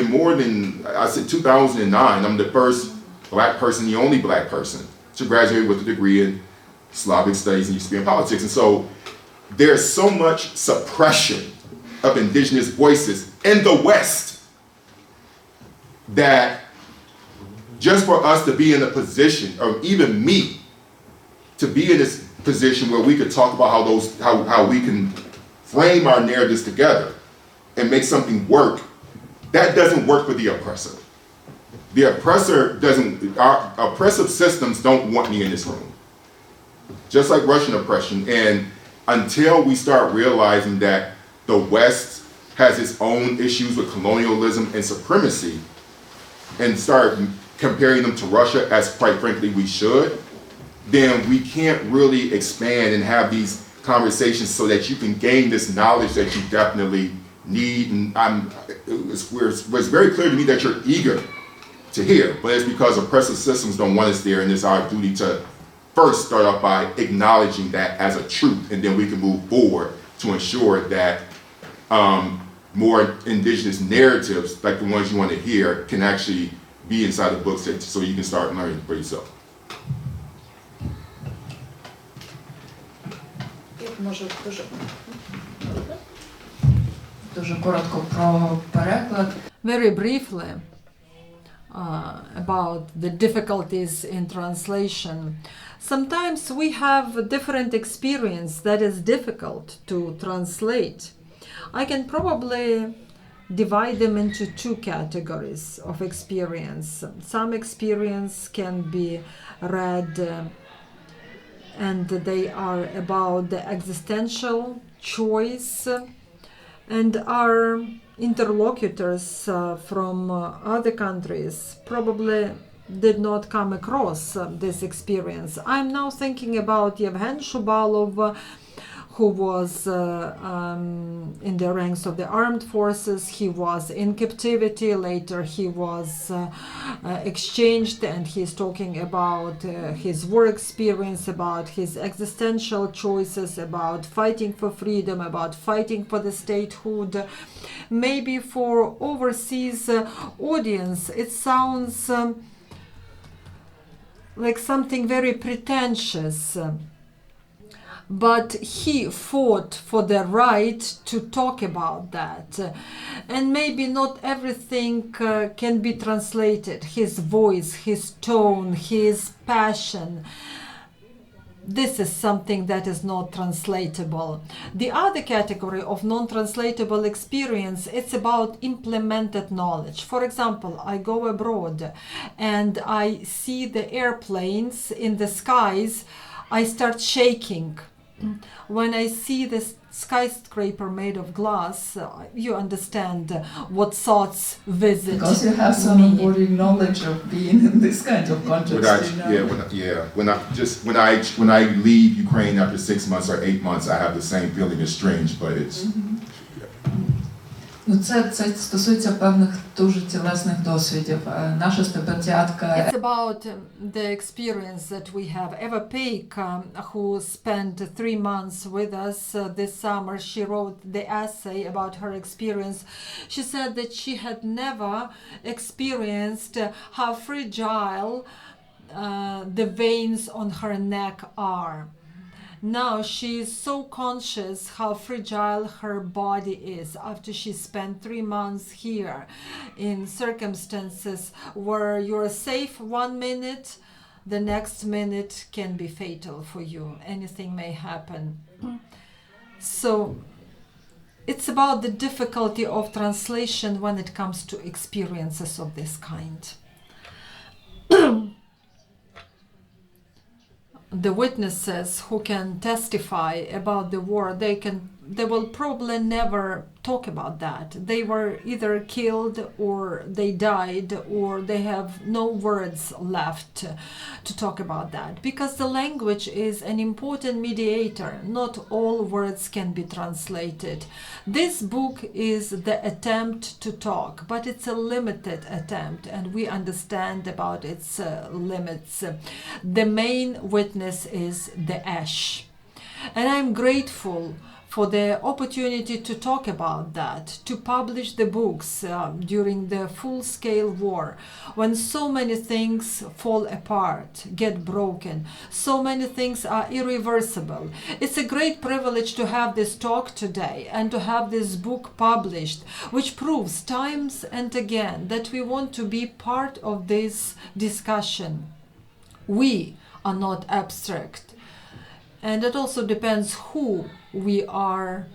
S3: I said 2009, I'm the first black person, the only black person to graduate with a degree in Slavic studies and European politics. And so there's so much suppression of indigenous voices in the West that just for us to be in a position, or even me, to be in this position where we could talk about how we can frame our narratives together and make something work, that doesn't work for the oppressor. The oppressor doesn't, our oppressive systems don't want me in this room. Just like Russian oppression. And until we start realizing that the West has its own issues with colonialism and supremacy, and start comparing them to Russia, as quite frankly we should, then we can't really expand and have these conversations so that you can gain this knowledge that you definitely need. And it's very clear to me that you're eager to hear, but it's because oppressive systems don't want us there, and it's our duty to first start off by acknowledging that as a truth, and then we can move forward to ensure that more indigenous narratives, like the ones you want to hear, can actually be inside the books so you can start learning for yourself.
S4: Дуже коротко про переклад.
S2: Very briefly, about the difficulties in translation. Sometimes we have a different experience that is difficult to translate. I can probably divide them into two categories of experience. Some experience can be read and they are about the existential choice, and our interlocutors from other countries probably did not come across this experience. I'm now thinking about Yevhen Shubalov, who was in the ranks of the armed forces. He was in captivity. Later he was exchanged, and he's talking about his war experience, about his existential choices, about fighting for freedom, about fighting for the statehood. Maybe for overseas audience it sounds like something very pretentious. But he fought for the right to talk about that. And maybe not everything can be translated. His voice, his tone, his passion. This is something that is not translatable. The other category of non-translatable experience, it's about implemented knowledge. For example, I go abroad and I see the airplanes in the skies, I start shaking. When I see this skyscraper made of glass, you understand what thoughts visit
S4: Because you have some onboarding knowledge of being in this kind of context.
S3: When I leave Ukraine after 6 months or 8 months, I have the same feeling. It's strange, but it's.
S4: Ну, це стосується певних дуже тілесних досвідів. Наша стипендіатка...
S2: It's about the experience that we have. Eva Peik, who spent 3 months with us this summer, she wrote the essay about her experience. She said that she had never experienced how fragile the veins on her neck are. Now she is so conscious how fragile her body is after she spent 3 months here in circumstances where you're safe 1 minute, the next minute can be fatal for you. Anything may happen. So it's about the difficulty of translation when it comes to experiences of this kind. The witnesses who can testify about the war, they will probably never talk about that. They were either killed or they died, or they have no words left to talk about that, because the language is an important mediator. Not all words can be translated. This book is the attempt to talk, but it's a limited attempt, and we understand about its limits. The main witness is the ash, and I'm grateful for the opportunity to talk about that, to publish the books during the full-scale war, when so many things fall apart, get broken, so many things are irreversible. It's a great privilege to have this talk today and to have this book published, which proves times and again that we want to be part of this discussion. We are not abstract. And it also depends who we are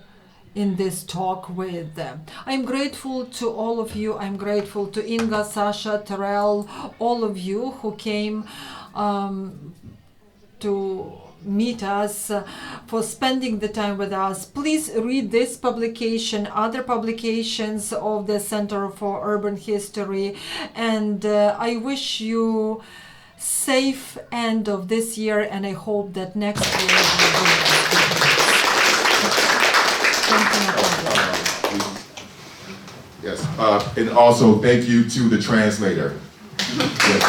S2: in this talk with. I'm grateful to all of you. I'm grateful to Inga, Sasha, Terrell, all of you who came to meet us, for spending the time with us. Please read this publication, other publications of the Center for Urban History, and I wish you safe end of this year, and I hope that next year will be. Thank you, Natalia.
S3: Yes, and also thank you to the translator. Yes,